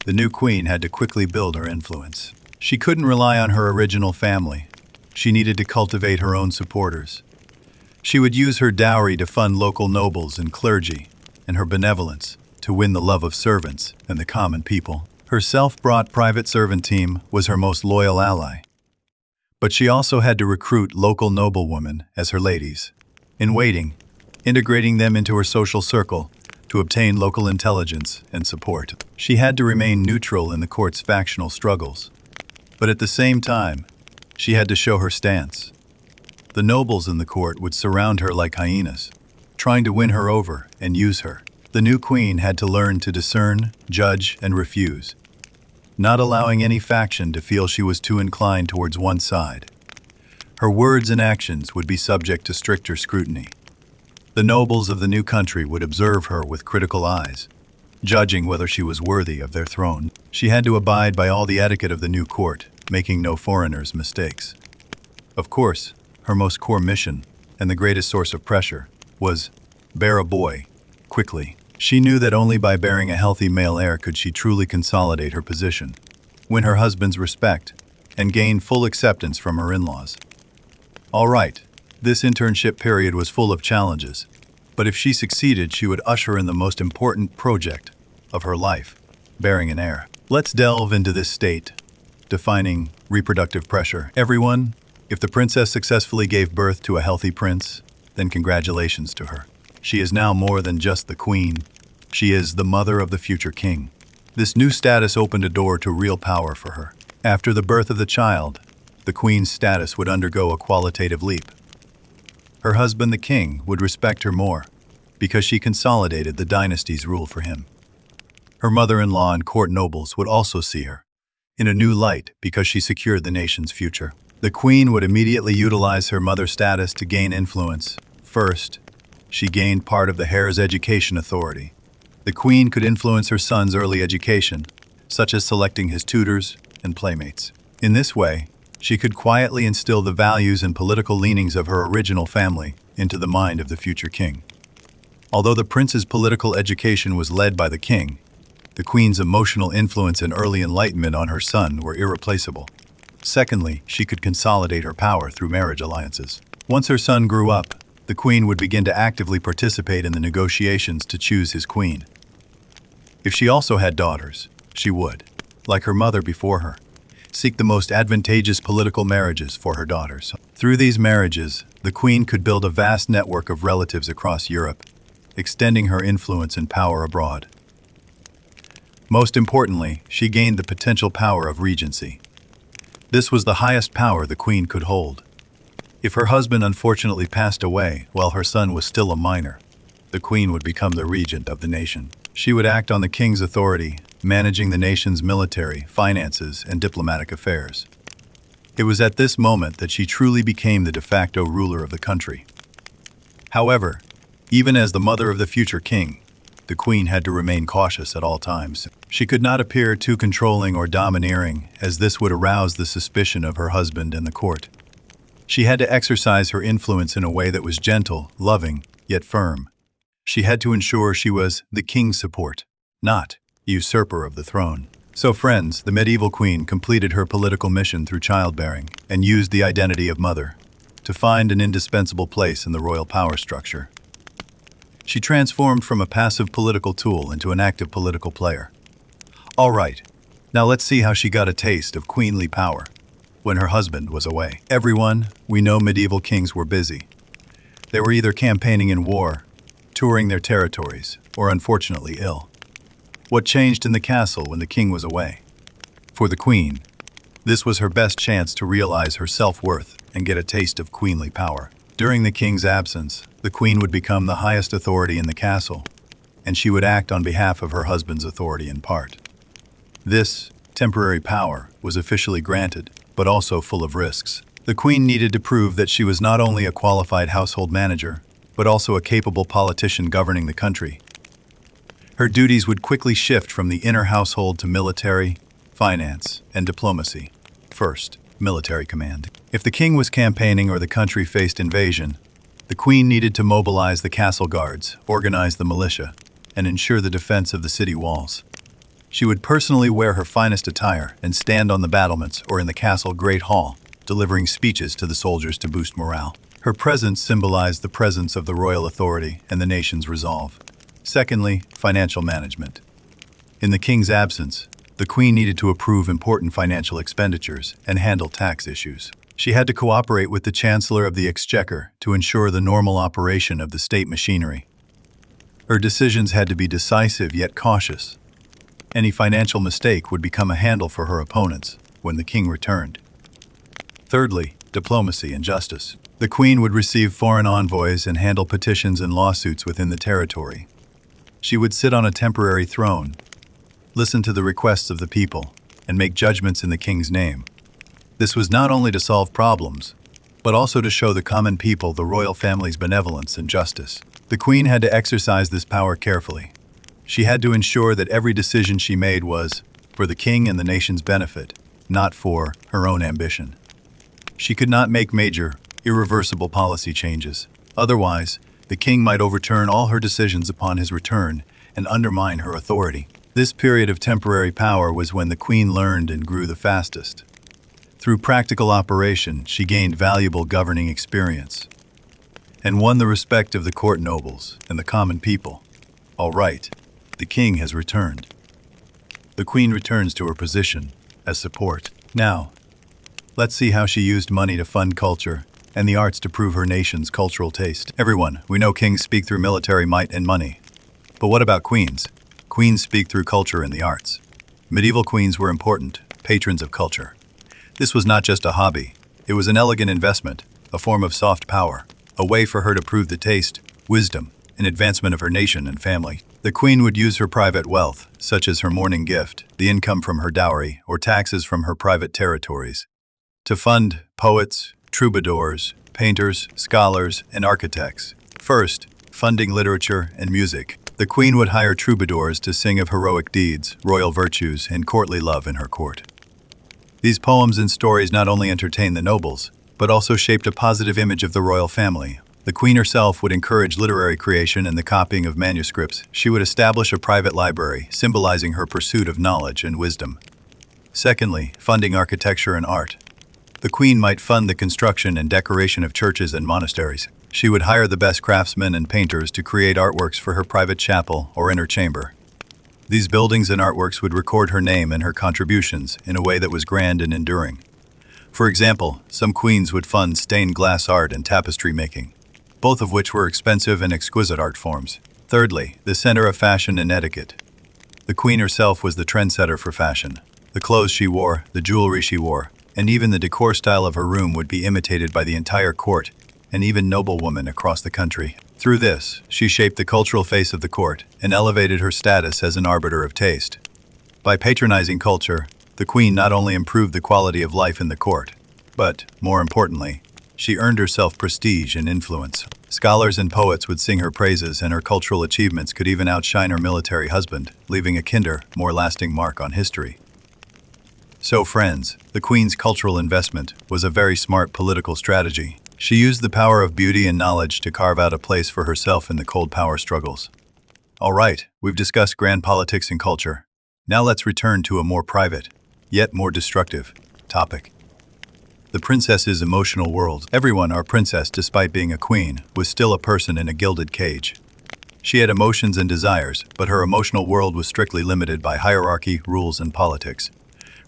The new queen had to quickly build her influence. She couldn't rely on her original family. She needed to cultivate her own supporters. She would use her dowry to fund local nobles and clergy, and her benevolence to win the love of servants and the common people. Her self-brought private servant team was her most loyal ally. But she also had to recruit local noblewomen as her ladies in waiting, integrating them into her social circle to obtain local intelligence and support. She had to remain neutral in the court's factional struggles, but at the same time, she had to show her stance. The nobles in the court would surround her like hyenas, trying to win her over and use her. The new queen had to learn to discern, judge, and refuse, not allowing any faction to feel she was too inclined towards one side. Her words and actions would be subject to stricter scrutiny. The nobles of the new country would observe her with critical eyes, judging whether she was worthy of their throne. She had to abide by all the etiquette of the new court, making no foreigners' mistakes. Of course, her most core mission, and the greatest source of pressure, was bear a boy, quickly. She knew that only by bearing a healthy male heir could she truly consolidate her position, win her husband's respect, and gain full acceptance from her in-laws. All right, this internship period was full of challenges, but if she succeeded, she would usher in the most important project of her life, bearing an heir. Let's delve into this state, defining reproductive pressure. Everyone, if the princess successfully gave birth to a healthy prince, then congratulations to her. She is now more than just the queen. She is the mother of the future king. This new status opened a door to real power for her. After the birth of the child, the queen's status would undergo a qualitative leap. Her husband, the king, would respect her more because she consolidated the dynasty's rule for him. Her mother-in-law and court nobles would also see her in a new light because she secured the nation's future. The queen would immediately utilize her mother status to gain influence. First, she gained part of the heir's education authority. The queen could influence her son's early education, such as selecting his tutors and playmates. In this way, she could quietly instill the values and political leanings of her original family into the mind of the future king. Although the prince's political education was led by the king, the queen's emotional influence and early enlightenment on her son were irreplaceable. Secondly, she could consolidate her power through marriage alliances. Once her son grew up, the queen would begin to actively participate in the negotiations to choose his queen. If she also had daughters, she would, like her mother before her, seek the most advantageous political marriages for her daughters. Through these marriages, the queen could build a vast network of relatives across Europe, extending her influence and power abroad. Most importantly, she gained the potential power of regency. This was the highest power the queen could hold. If her husband unfortunately passed away while her son was still a minor, the queen would become the regent of the nation. She would act on the king's authority, managing the nation's military, finances, and diplomatic affairs. It was at this moment that she truly became the de facto ruler of the country. However, even as the mother of the future king, the queen had to remain cautious at all times. She could not appear too controlling or domineering, as this would arouse the suspicion of her husband and the court. She had to exercise her influence in a way that was gentle, loving, yet firm. She had to ensure she was the king's support, not usurper of the throne. So friends, the medieval queen completed her political mission through childbearing and used the identity of mother to find an indispensable place in the royal power structure. She transformed from a passive political tool into an active political player. All right, now let's see how she got a taste of queenly power when her husband was away. Everyone, we know medieval kings were busy. They were either campaigning in war, touring their territories, or unfortunately ill. What changed in the castle when the king was away? For the queen, this was her best chance to realize her self-worth and get a taste of queenly power. During the king's absence, the queen would become the highest authority in the castle, and she would act on behalf of her husband's authority in part. This temporary power was officially granted, but also full of risks. The queen needed to prove that she was not only a qualified household manager, but also a capable politician governing the country. Her duties would quickly shift from the inner household to military, finance, and diplomacy. First, military command. If the king was campaigning or the country faced invasion, the queen needed to mobilize the castle guards, organize the militia, and ensure the defense of the city walls. She would personally wear her finest attire and stand on the battlements or in the castle great hall, delivering speeches to the soldiers to boost morale. Her presence symbolized the presence of the royal authority and the nation's resolve. Secondly, financial management. In the king's absence, the queen needed to approve important financial expenditures and handle tax issues. She had to cooperate with the Chancellor of the Exchequer to ensure the normal operation of the state machinery. Her decisions had to be decisive yet cautious. Any financial mistake would become a handle for her opponents when the king returned. Thirdly, diplomacy and justice. The queen would receive foreign envoys and handle petitions and lawsuits within the territory. She would sit on a temporary throne, listen to the requests of the people, and make judgments in the king's name. This was not only to solve problems, but also to show the common people the royal family's benevolence and justice. The queen had to exercise this power carefully. She had to ensure that every decision she made was for the king and the nation's benefit, not for her own ambition. She could not make major, irreversible policy changes. Otherwise, the king might overturn all her decisions upon his return and undermine her authority. This period of temporary power was when the queen learned and grew the fastest. Through practical operation, she gained valuable governing experience and won the respect of the court nobles and the common people. All right, the king has returned. The queen returns to her position as support. Now, let's see how she used money to fund culture and the arts to prove her nation's cultural taste. Everyone, we know kings speak through military might and money. But what about queens? Queens speak through culture and the arts. Medieval queens were important, patrons of culture. This was not just a hobby. It was an elegant investment, a form of soft power, a way for her to prove the taste, wisdom, and advancement of her nation and family. The queen would use her private wealth, such as her morning gift, the income from her dowry, or taxes from her private territories, to fund poets, troubadours, painters, scholars, and architects. First, funding literature and music. The queen would hire troubadours to sing of heroic deeds, royal virtues, and courtly love in her court. These poems and stories not only entertained the nobles, but also shaped a positive image of the royal family. The queen herself would encourage literary creation and the copying of manuscripts. She would establish a private library, symbolizing her pursuit of knowledge and wisdom. Secondly, funding architecture and art. The queen might fund the construction and decoration of churches and monasteries. She would hire the best craftsmen and painters to create artworks for her private chapel or inner chamber. These buildings and artworks would record her name and her contributions in a way that was grand and enduring. For example, some queens would fund stained glass art and tapestry making, both of which were expensive and exquisite art forms. Thirdly, the center of fashion and etiquette. The queen herself was the trendsetter for fashion. The clothes she wore, the jewelry she wore, and even the decor style of her room would be imitated by the entire court and even noblewomen across the country. Through this, she shaped the cultural face of the court and elevated her status as an arbiter of taste. By patronizing culture, the queen not only improved the quality of life in the court, but, more importantly, she earned herself prestige and influence. Scholars and poets would sing her praises, and her cultural achievements could even outshine her military husband, leaving a kinder, more lasting mark on history. So friends, the queen's cultural investment was a very smart political strategy. She used the power of beauty and knowledge to carve out a place for herself in the cold power struggles. All right, we've discussed grand politics and culture. Now let's return to a more private, yet more destructive, topic. The princess's emotional world. Everyone, our princess, despite being a queen, was still a person in a gilded cage. She had emotions and desires, but her emotional world was strictly limited by hierarchy, rules, and politics.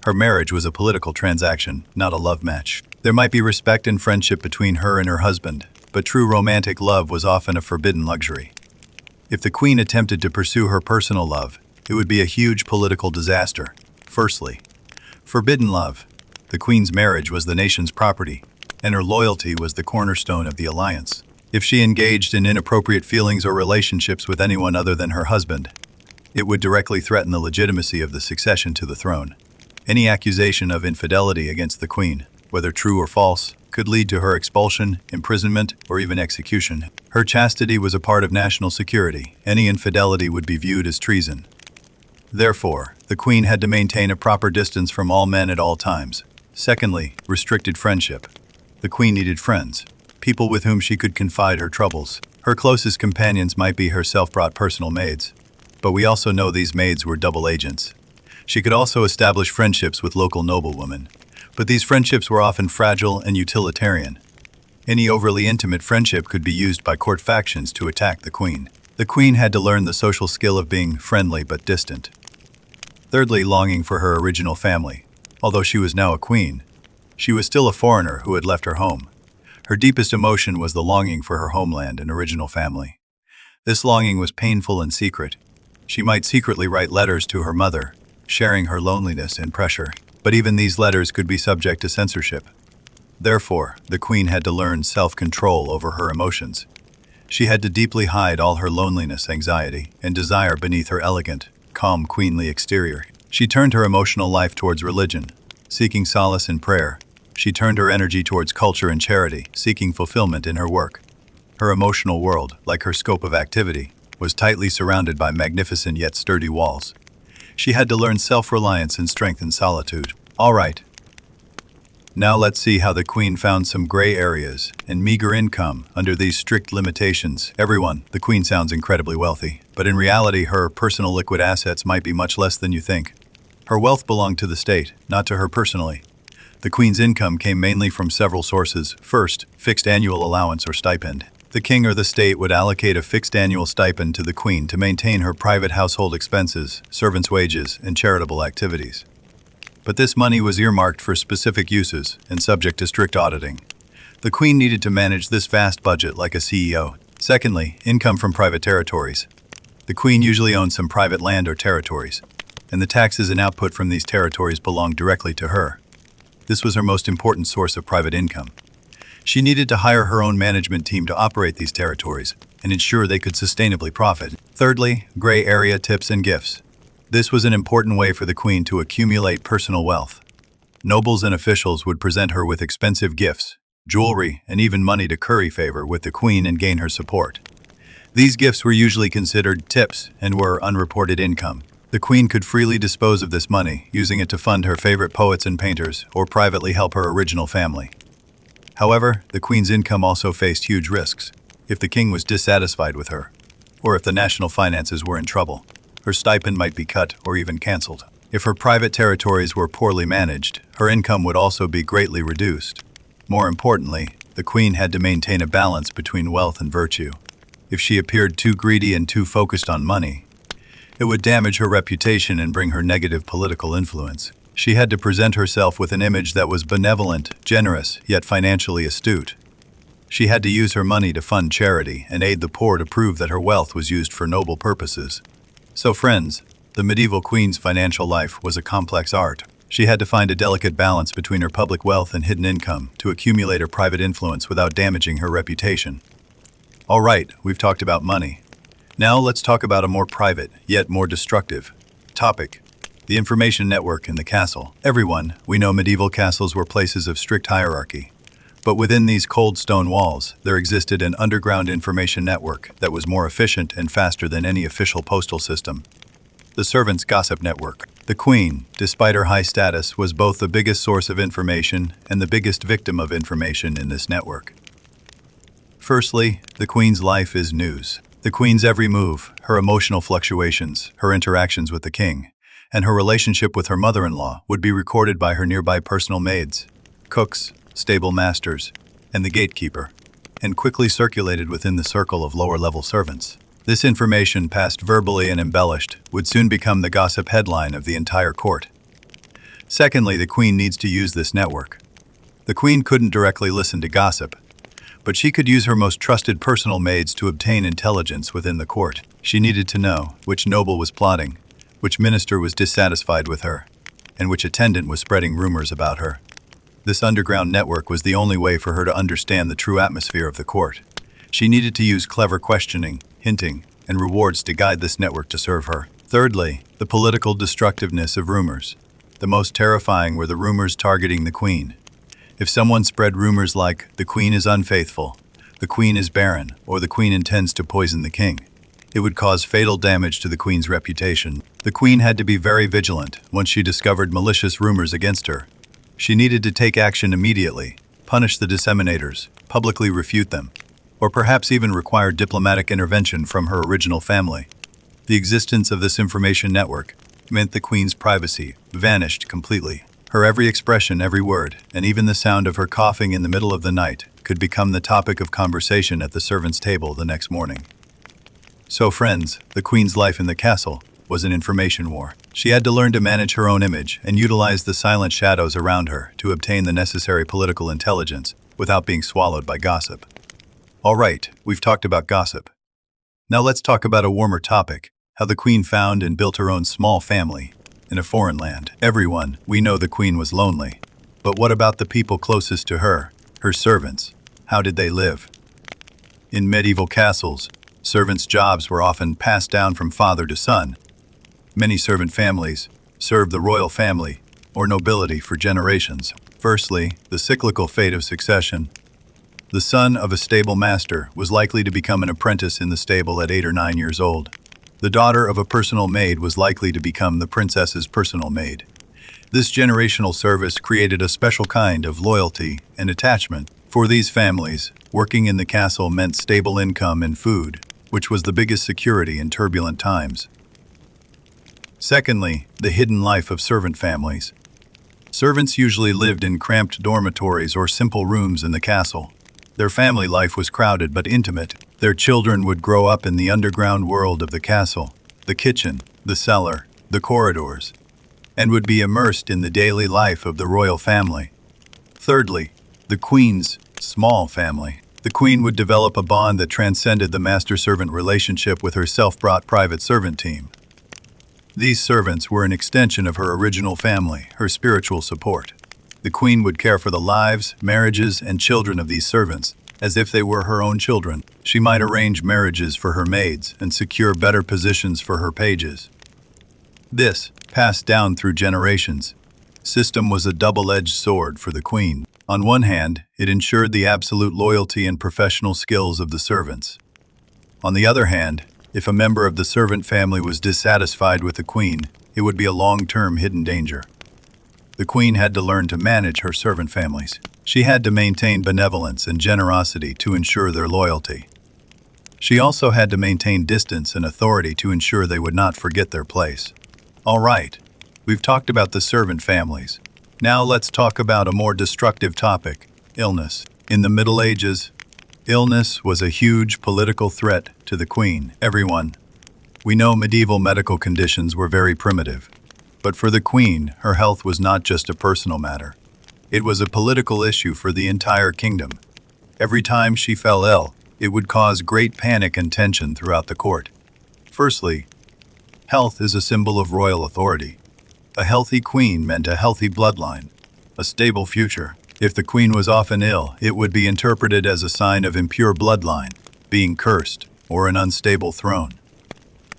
Her marriage was a political transaction, not a love match. There might be respect and friendship between her and her husband, but true romantic love was often a forbidden luxury. If the queen attempted to pursue her personal love, it would be a huge political disaster. Firstly, forbidden love. The queen's marriage was the nation's property, and her loyalty was the cornerstone of the alliance. If she engaged in inappropriate feelings or relationships with anyone other than her husband, it would directly threaten the legitimacy of the succession to the throne. Any accusation of infidelity against the queen, whether true or false, could lead to her expulsion, imprisonment, or even execution. Her chastity was a part of national security. Any infidelity would be viewed as treason. Therefore, the queen had to maintain a proper distance from all men at all times. Secondly, restricted friendship. The queen needed friends, people with whom she could confide her troubles. Her closest companions might be her self-brought personal maids, but we also know these maids were double agents. She could also establish friendships with local noblewomen, but these friendships were often fragile and utilitarian. Any overly intimate friendship could be used by court factions to attack the queen. The queen had to learn the social skill of being friendly but distant. Thirdly, longing for her original family. Although she was now a queen, she was still a foreigner who had left her home. Her deepest emotion was the longing for her homeland and original family. This longing was painful and secret. She might secretly write letters to her mother, sharing her loneliness and pressure, but even these letters could be subject to censorship. Therefore, the queen had to learn self-control over her emotions. She had to deeply hide all her loneliness, anxiety, and desire beneath her elegant, calm, queenly exterior. She turned her emotional life towards religion, seeking solace in prayer. She turned her energy towards culture and charity, seeking fulfillment in her work. Her emotional world, like her scope of activity, was tightly surrounded by magnificent yet sturdy walls. She had to learn self-reliance and strength in solitude. All right. Now let's see how the queen found some gray areas and meager income under these strict limitations. Everyone, the queen sounds incredibly wealthy, but in reality her personal liquid assets might be much less than you think. Her wealth belonged to the state, not to her personally. The queen's income came mainly from several sources. First, fixed annual allowance or stipend. The king or the state would allocate a fixed annual stipend to the queen to maintain her private household expenses, servants' wages, and charitable activities. But this money was earmarked for specific uses and subject to strict auditing. The queen needed to manage this vast budget like a CEO. Secondly, income from private territories. The queen usually owned some private land or territories. and the taxes and output from these territories belonged directly to her. This was her most important source of private income. She needed to hire her own management team to operate these territories and ensure they could sustainably profit. Thirdly, gray area tips and gifts. This was an important way for the queen to accumulate personal wealth. Nobles and officials would present her with expensive gifts, jewelry, and even money to curry favor with the queen and gain her support. These gifts were usually considered tips and were unreported income. The queen could freely dispose of this money, using it to fund her favorite poets and painters or privately help her original family. However, the queen's income also faced huge risks. If the king was dissatisfied with her, or if the national finances were in trouble, her stipend might be cut or even canceled. If her private territories were poorly managed, her income would also be greatly reduced. More importantly, the queen had to maintain a balance between wealth and virtue. If she appeared too greedy and too focused on money, it would damage her reputation and bring her negative political influence. She had to present herself with an image that was benevolent, generous, yet financially astute. She had to use her money to fund charity and aid the poor to prove that her wealth was used for noble purposes. So friends, the medieval queen's financial life was a complex art. She had to find a delicate balance between her public wealth and hidden income to accumulate her private influence without damaging her reputation. All right, we've talked about money. Now let's talk about a more private, yet more destructive topic: the information network in the castle. Everyone, we know medieval castles were places of strict hierarchy. But within these cold stone walls, there existed an underground information network that was more efficient and faster than any official postal system. The servants' gossip network. The queen, despite her high status, was both the biggest source of information and the biggest victim of information in this network. Firstly, the queen's life is news. The queen's every move, her emotional fluctuations, her interactions with the king, and her relationship with her mother-in-law would be recorded by her nearby personal maids, cooks, stable masters, and the gatekeeper, and quickly circulated within the circle of lower-level servants. This information, passed verbally and embellished, would soon become the gossip headline of the entire court. Secondly, the queen needs to use this network. The queen couldn't directly listen to gossip, but she could use her most trusted personal maids to obtain intelligence within the court. She needed to know which noble was plotting, which minister was dissatisfied with her, and which attendant was spreading rumors about her. This underground network was the only way for her to understand the true atmosphere of the court. She needed to use clever questioning, hinting, and rewards to guide this network to serve her. Thirdly, the political destructiveness of rumors. The most terrifying were the rumors targeting the queen. If someone spread rumors like, "The queen is unfaithful," "The queen is barren," or "The queen intends to poison the king," it would cause fatal damage to the queen's reputation. The queen had to be very vigilant once she discovered malicious rumors against her. She needed to take action immediately, punish the disseminators, publicly refute them, or perhaps even require diplomatic intervention from her original family. The existence of this information network meant the queen's privacy vanished completely. Her every expression, every word, and even the sound of her coughing in the middle of the night could become the topic of conversation at the servants' table the next morning. So friends, the queen's life in the castle was an information war. She had to learn to manage her own image and utilize the silent shadows around her to obtain the necessary political intelligence without being swallowed by gossip. All right, we've talked about gossip. Now let's talk about a warmer topic: how the queen found and built her own small family in a foreign land. Everyone, we know the queen was lonely. But what about the people closest to her, her servants? How did they live? In medieval castles, servants' jobs were often passed down from father to son. Many servant families served the royal family or nobility for generations. Firstly, the cyclical fate of succession. The son of a stable master was likely to become an apprentice in the stable at 8 or 9 years old. The daughter of a personal maid was likely to become the princess's personal maid. This generational service created a special kind of loyalty and attachment. For these families, working in the castle meant stable income and food, which was the biggest security in turbulent times. Secondly, the hidden life of servant families. Servants usually lived in cramped dormitories or simple rooms in the castle. Their family life was crowded but intimate. Their children would grow up in the underground world of the castle, the kitchen, the cellar, the corridors, and would be immersed in the daily life of the royal family. Thirdly, the queen's small family. The queen would develop a bond that transcended the master-servant relationship with her self-brought private servant team. These servants were an extension of her original family, her spiritual support. The queen would care for the lives, marriages, and children of these servants, as if they were her own children. She might arrange marriages for her maids and secure better positions for her pages. This, passed down through generations, system was a double-edged sword for the queen. On one hand, it ensured the absolute loyalty and professional skills of the servants. On the other hand, if a member of the servant family was dissatisfied with the queen, it would be a long-term hidden danger. The queen had to learn to manage her servant families. She had to maintain benevolence and generosity to ensure their loyalty. She also had to maintain distance and authority to ensure they would not forget their place. All right, we've talked about the servant families. Now let's talk about a more destructive topic, illness. In the Middle Ages, illness was a huge political threat to the queen. We know medieval medical conditions were very primitive. But for the queen, her health was not just a personal matter. It was a political issue for the entire kingdom. Every time she fell ill, it would cause great panic and tension throughout the court. Firstly, health is a symbol of royal authority. A healthy queen meant a healthy bloodline, a stable future. If the queen was often ill, it would be interpreted as a sign of impure bloodline, being cursed, or an unstable throne.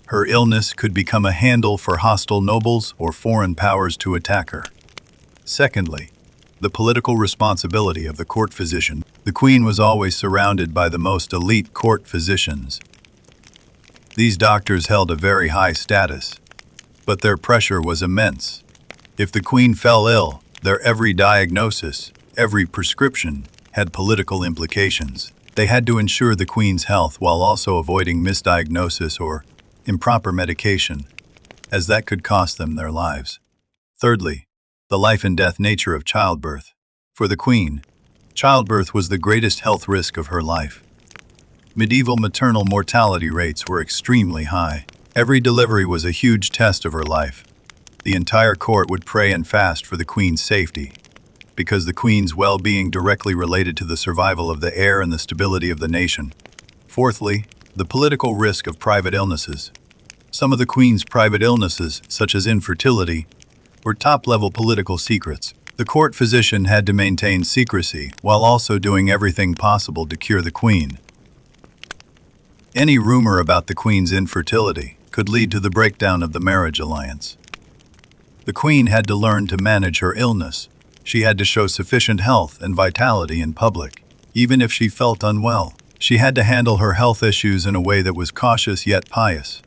Her illness could become a handle for hostile nobles or foreign powers to attack her. Secondly, the political responsibility of the court physician. The queen was always surrounded by the most elite court physicians. These doctors held a very high status, but their pressure was immense. If the queen fell ill, their every diagnosis, every prescription, had political implications. They had to ensure the queen's health while also avoiding misdiagnosis or improper medication, as that could cost them their lives. Thirdly, the life and death nature of childbirth. For the queen, childbirth was the greatest health risk of her life. Medieval maternal mortality rates were extremely high. Every delivery was a huge test of her life. The entire court would pray and fast for the queen's safety, because the queen's well-being directly related to the survival of the heir and the stability of the nation. Fourthly, the political risk of private illnesses. Some of the queen's private illnesses, such as infertility, were top-level political secrets. The court physician had to maintain secrecy while also doing everything possible to cure the queen. Any rumor about the queen's infertility could lead to the breakdown of the marriage alliance. The queen had to learn to manage her illness. She had to show sufficient health and vitality in public, even if she felt unwell. She had to handle her health issues in a way that was cautious yet pious.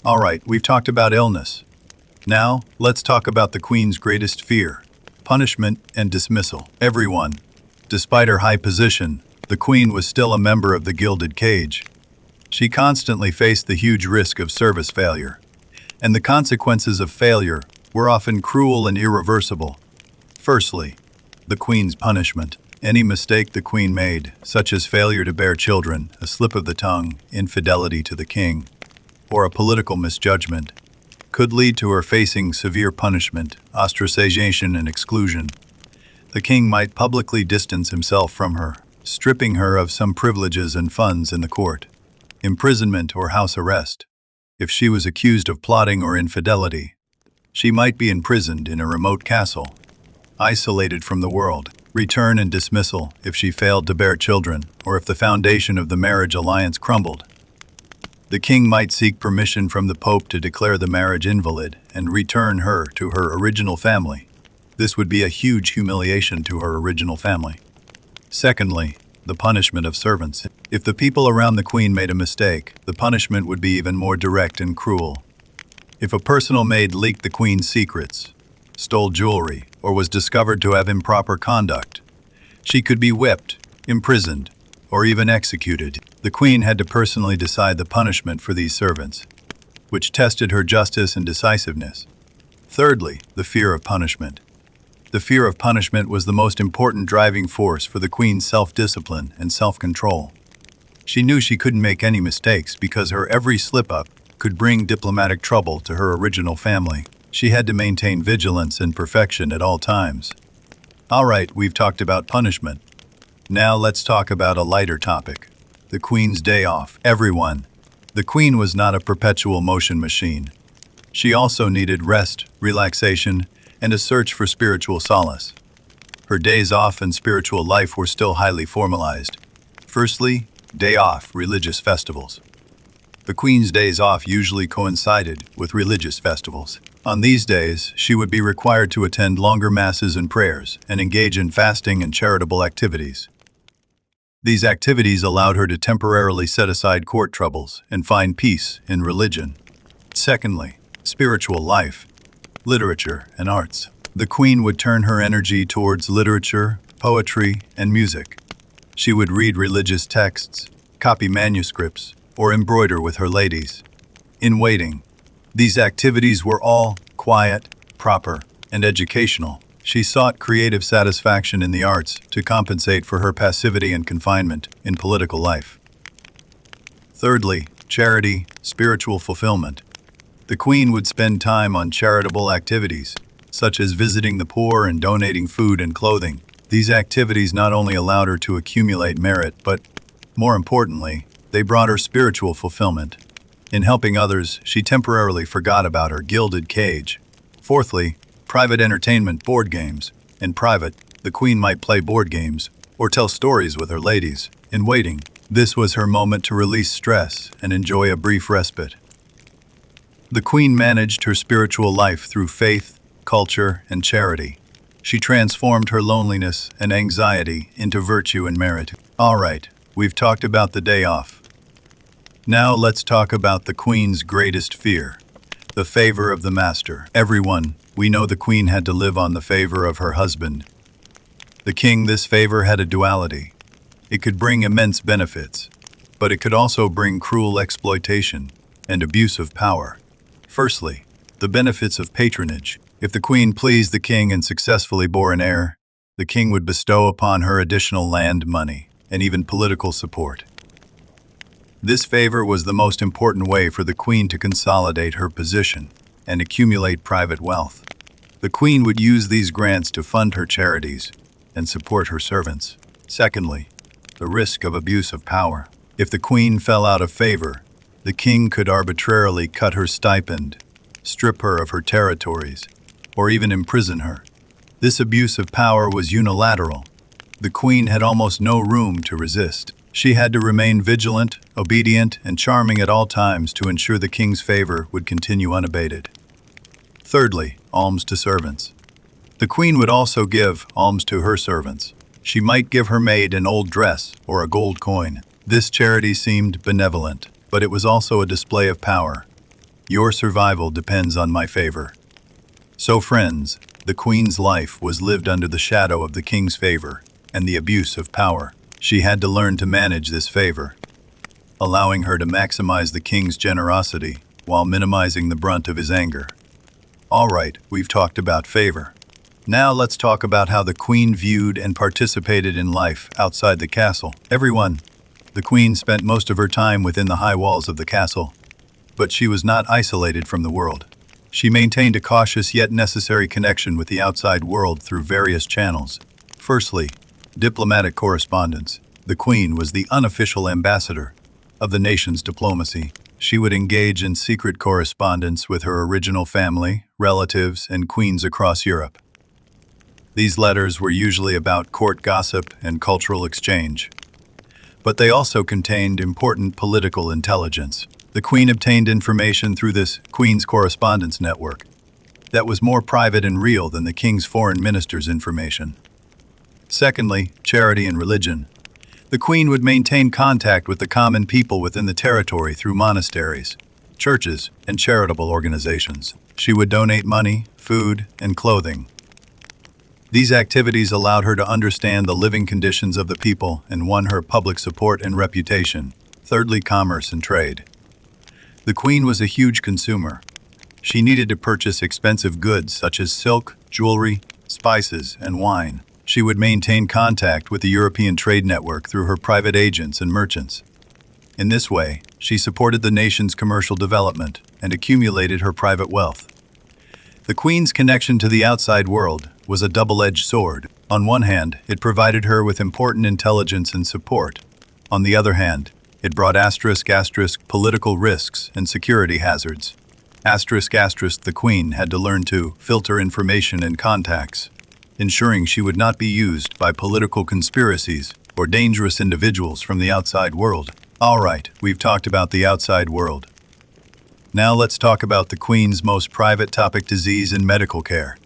All right, we've talked about illness. Now, let's talk about the queen's greatest fear, punishment and dismissal. Despite her high position, the queen was still a member of the Gilded Cage. She constantly faced the huge risk of service failure, and the consequences of failure were often cruel and irreversible. Firstly, the queen's punishment. Any mistake the queen made, such as failure to bear children, a slip of the tongue, infidelity to the king, or a political misjudgment, could lead to her facing severe punishment, ostracization, and exclusion. The king might publicly distance himself from her, stripping her of some privileges and funds in the court, imprisonment or house arrest. If she was accused of plotting or infidelity, she might be imprisoned in a remote castle, isolated from the world. Return and dismissal if she failed to bear children or if the foundation of the marriage alliance crumbled. The king might seek permission from the Pope to declare the marriage invalid and return her to her original family. This would be a huge humiliation to her original family. Secondly, the punishment of servants. If the people around the queen made a mistake, the punishment would be even more direct and cruel. If a personal maid leaked the queen's secrets, stole jewelry, or was discovered to have improper conduct, she could be whipped, imprisoned, or even executed. The queen had to personally decide the punishment for these servants, which tested her justice and decisiveness. Thirdly, the fear of punishment. The fear of punishment was the most important driving force for the queen's self-discipline and self-control. She knew she couldn't make any mistakes because her every slip-up could bring diplomatic trouble to her original family. She had to maintain vigilance and perfection at all times. All right, we've talked about punishment. Now let's talk about a lighter topic, the queen's day off. The queen was not a perpetual motion machine. She also needed rest, relaxation, and a search for spiritual solace. Her days off and spiritual life were still highly formalized. Firstly, day off, religious festivals. The queen's days off usually coincided with religious festivals. On these days, she would be required to attend longer masses and prayers and engage in fasting and charitable activities. These activities allowed her to temporarily set aside court troubles and find peace in religion. Secondly, spiritual life, literature, and arts. The queen would turn her energy towards literature, poetry, and music. She would read religious texts, copy manuscripts, or embroider with her ladies. In waiting, these activities were all quiet, proper, and educational. She sought creative satisfaction in the arts to compensate for her passivity and confinement in political life. Thirdly, charity, spiritual fulfillment. The queen would spend time on charitable activities, such as visiting the poor and donating food and clothing. These activities not only allowed her to accumulate merit, but, more importantly, they brought her spiritual fulfillment. In helping others, she temporarily forgot about her gilded cage. Fourthly, private entertainment, board games. In private, the queen might play board games or tell stories with her ladies. In waiting, this was her moment to release stress and enjoy a brief respite. The queen managed her spiritual life through faith, culture, and charity. She transformed her loneliness and anxiety into virtue and merit. All right, we've talked about the day off. Now let's talk about the queen's greatest fear, the favor of the master. Everyone, we know the queen had to live on the favor of her husband. The king, this favor had a duality. It could bring immense benefits, but it could also bring cruel exploitation and abuse of power. Firstly, the benefits of patronage. If the queen pleased the king and successfully bore an heir, the king would bestow upon her additional land, money, and even political support. This favor was the most important way for the queen to consolidate her position and accumulate private wealth. The queen would use these grants to fund her charities and support her servants. Secondly, the risk of abuse of power. If the queen fell out of favor, the king could arbitrarily cut her stipend, strip her of her territories, or even imprison her. This abuse of power was unilateral. The queen had almost no room to resist. She had to remain vigilant, obedient, and charming at all times to ensure the king's favor would continue unabated. Thirdly, alms to servants. The queen would also give alms to her servants. She might give her maid an old dress or a gold coin. This charity seemed benevolent, but it was also a display of power. Your survival depends on my favor. So friends, the queen's life was lived under the shadow of the king's favor and the abuse of power. She had to learn to manage this favor, allowing her to maximize the king's generosity while minimizing the brunt of his anger. All right, we've talked about favor. Now let's talk about how the queen viewed and participated in life outside the castle. Everyone, the queen spent most of her time within the high walls of the castle, but she was not isolated from the world. She maintained a cautious yet necessary connection with the outside world through various channels. Firstly, diplomatic correspondence. The queen was the unofficial ambassador of the nation's diplomacy. She would engage in secret correspondence with her original family, relatives, and queens across Europe. These letters were usually about court gossip and cultural exchange, but they also contained important political intelligence. The queen obtained information through this Queen's Correspondence Network that was more private and real than the king's foreign minister's information. Secondly, charity and religion. The queen would maintain contact with the common people within the territory through monasteries, churches, and charitable organizations. She would donate money, food, and clothing. These activities allowed her to understand the living conditions of the people and won her public support and reputation. Thirdly, commerce and trade. The queen was a huge consumer. She needed to purchase expensive goods such as silk, jewelry, spices, and wine. She would maintain contact with the European trade network through her private agents and merchants. In this way, she supported the nation's commercial development and accumulated her private wealth. The queen's connection to the outside world was a double-edged sword. On one hand, it provided her with important intelligence and support. On the other hand, it brought *** political risks and security hazards. The queen had to learn to filter information and contacts, ensuring she would not be used by political conspiracies or dangerous individuals from the outside world. All right, we've talked about the outside world. Now let's talk about the queen's most private topic: disease and medical care.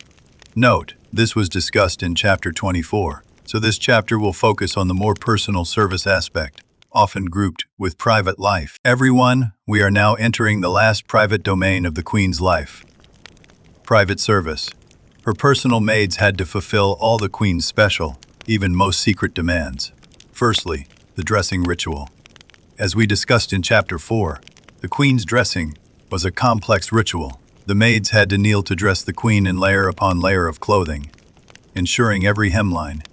Note, this was discussed in chapter 24, so this chapter will focus on the more personal service aspect, often grouped with private life. Everyone, we are now entering the last private domain of the queen's life. Private service. Her personal maids had to fulfill all the queen's special, even most secret demands. Firstly, the dressing ritual. As we discussed in chapter 4, the queen's dressing was a complex ritual. The maids had to kneel to dress the queen in layer upon layer of clothing, ensuring every hemline,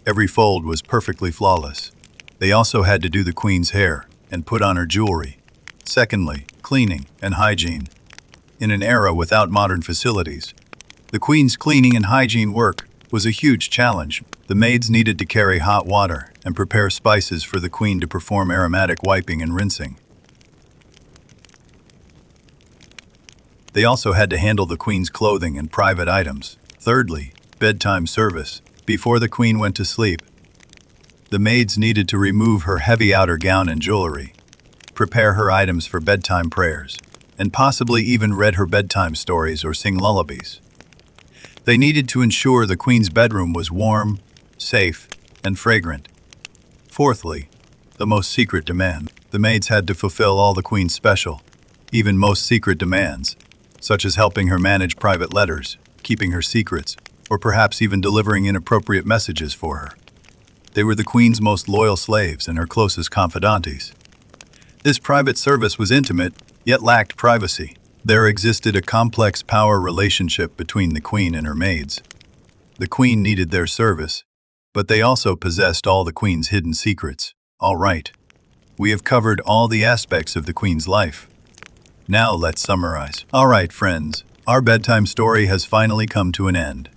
every fold was perfectly flawless. They also had to do the queen's hair and put on her jewelry. Secondly, cleaning and hygiene. In an era without modern facilities, the queen's cleaning and hygiene work was a huge challenge. The maids needed to carry hot water and prepare spices for the queen to perform aromatic wiping and rinsing. They also had to handle the queen's clothing and private items. Thirdly, bedtime service. Before the queen went to sleep, the maids needed to remove her heavy outer gown and jewelry, prepare her items for bedtime prayers, and possibly even read her bedtime stories or sing lullabies. They needed to ensure the queen's bedroom was warm, safe, and fragrant. Fourthly, the most secret demand. The maids had to fulfill all the queen's special, even most secret demands, such as helping her manage private letters, keeping her secrets, or perhaps even delivering inappropriate messages for her. They were the queen's most loyal slaves and her closest confidantes. This private service was intimate, yet lacked privacy. There existed a complex power relationship between the queen and her maids. The queen needed their service, but they also possessed all the queen's hidden secrets. All right, we have covered all the aspects of the queen's life. Now let's summarize. All right, friends, our bedtime story has finally come to an end.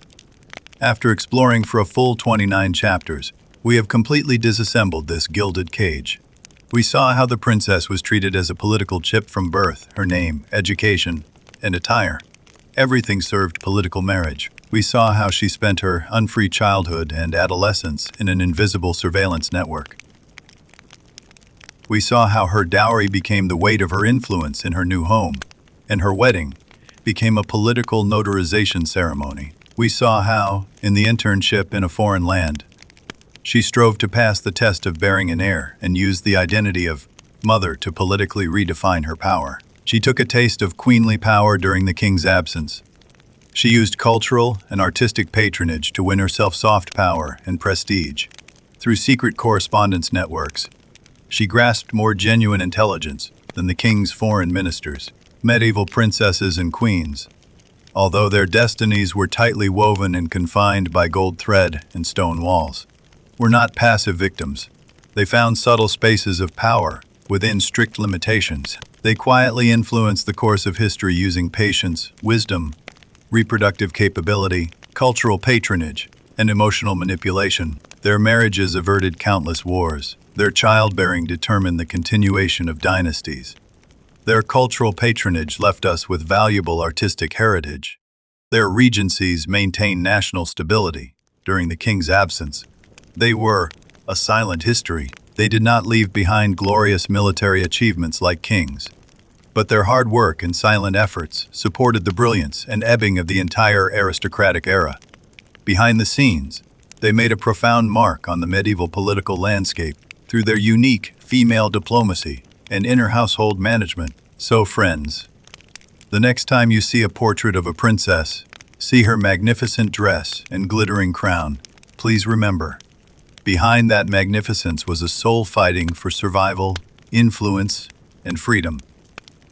After exploring for a full 29 chapters, we have completely disassembled this gilded cage. We saw how the princess was treated as a political chip from birth: her name, education, and attire. Everything served political marriage. We saw how she spent her unfree childhood and adolescence in an invisible surveillance network. We saw how her dowry became the weight of her influence in her new home, and her wedding became a political notarization ceremony. We saw how, in the internship in a foreign land, she strove to pass the test of bearing an heir and used the identity of mother to politically redefine her power. She took a taste of queenly power during the king's absence. She used cultural and artistic patronage to win herself soft power and prestige. Through secret correspondence networks, she grasped more genuine intelligence than the king's foreign ministers. Medieval princesses and queens, although their destinies were tightly woven and confined by gold thread and stone walls, were not passive victims. They found subtle spaces of power within strict limitations. They quietly influenced the course of history using patience, wisdom, reproductive capability, cultural patronage, and emotional manipulation. Their marriages averted countless wars. Their childbearing determined the continuation of dynasties. Their cultural patronage left us with valuable artistic heritage. Their regencies maintained national stability during the king's absence. They were a silent history. They did not leave behind glorious military achievements like kings, but their hard work and silent efforts supported the brilliance and ebbing of the entire aristocratic era. Behind the scenes, they made a profound mark on the medieval political landscape through their unique female diplomacy and inner household management. So, friends, the next time you see a portrait of a princess, see her magnificent dress and glittering crown, please remember, behind that magnificence was a soul fighting for survival, influence, and freedom.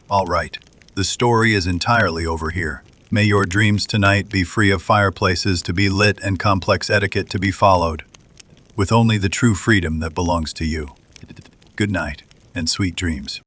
All right, the story is entirely over here. May your dreams tonight be free of fireplaces to be lit and complex etiquette to be followed, with only the true freedom that belongs to you. Good night, and sweet dreams.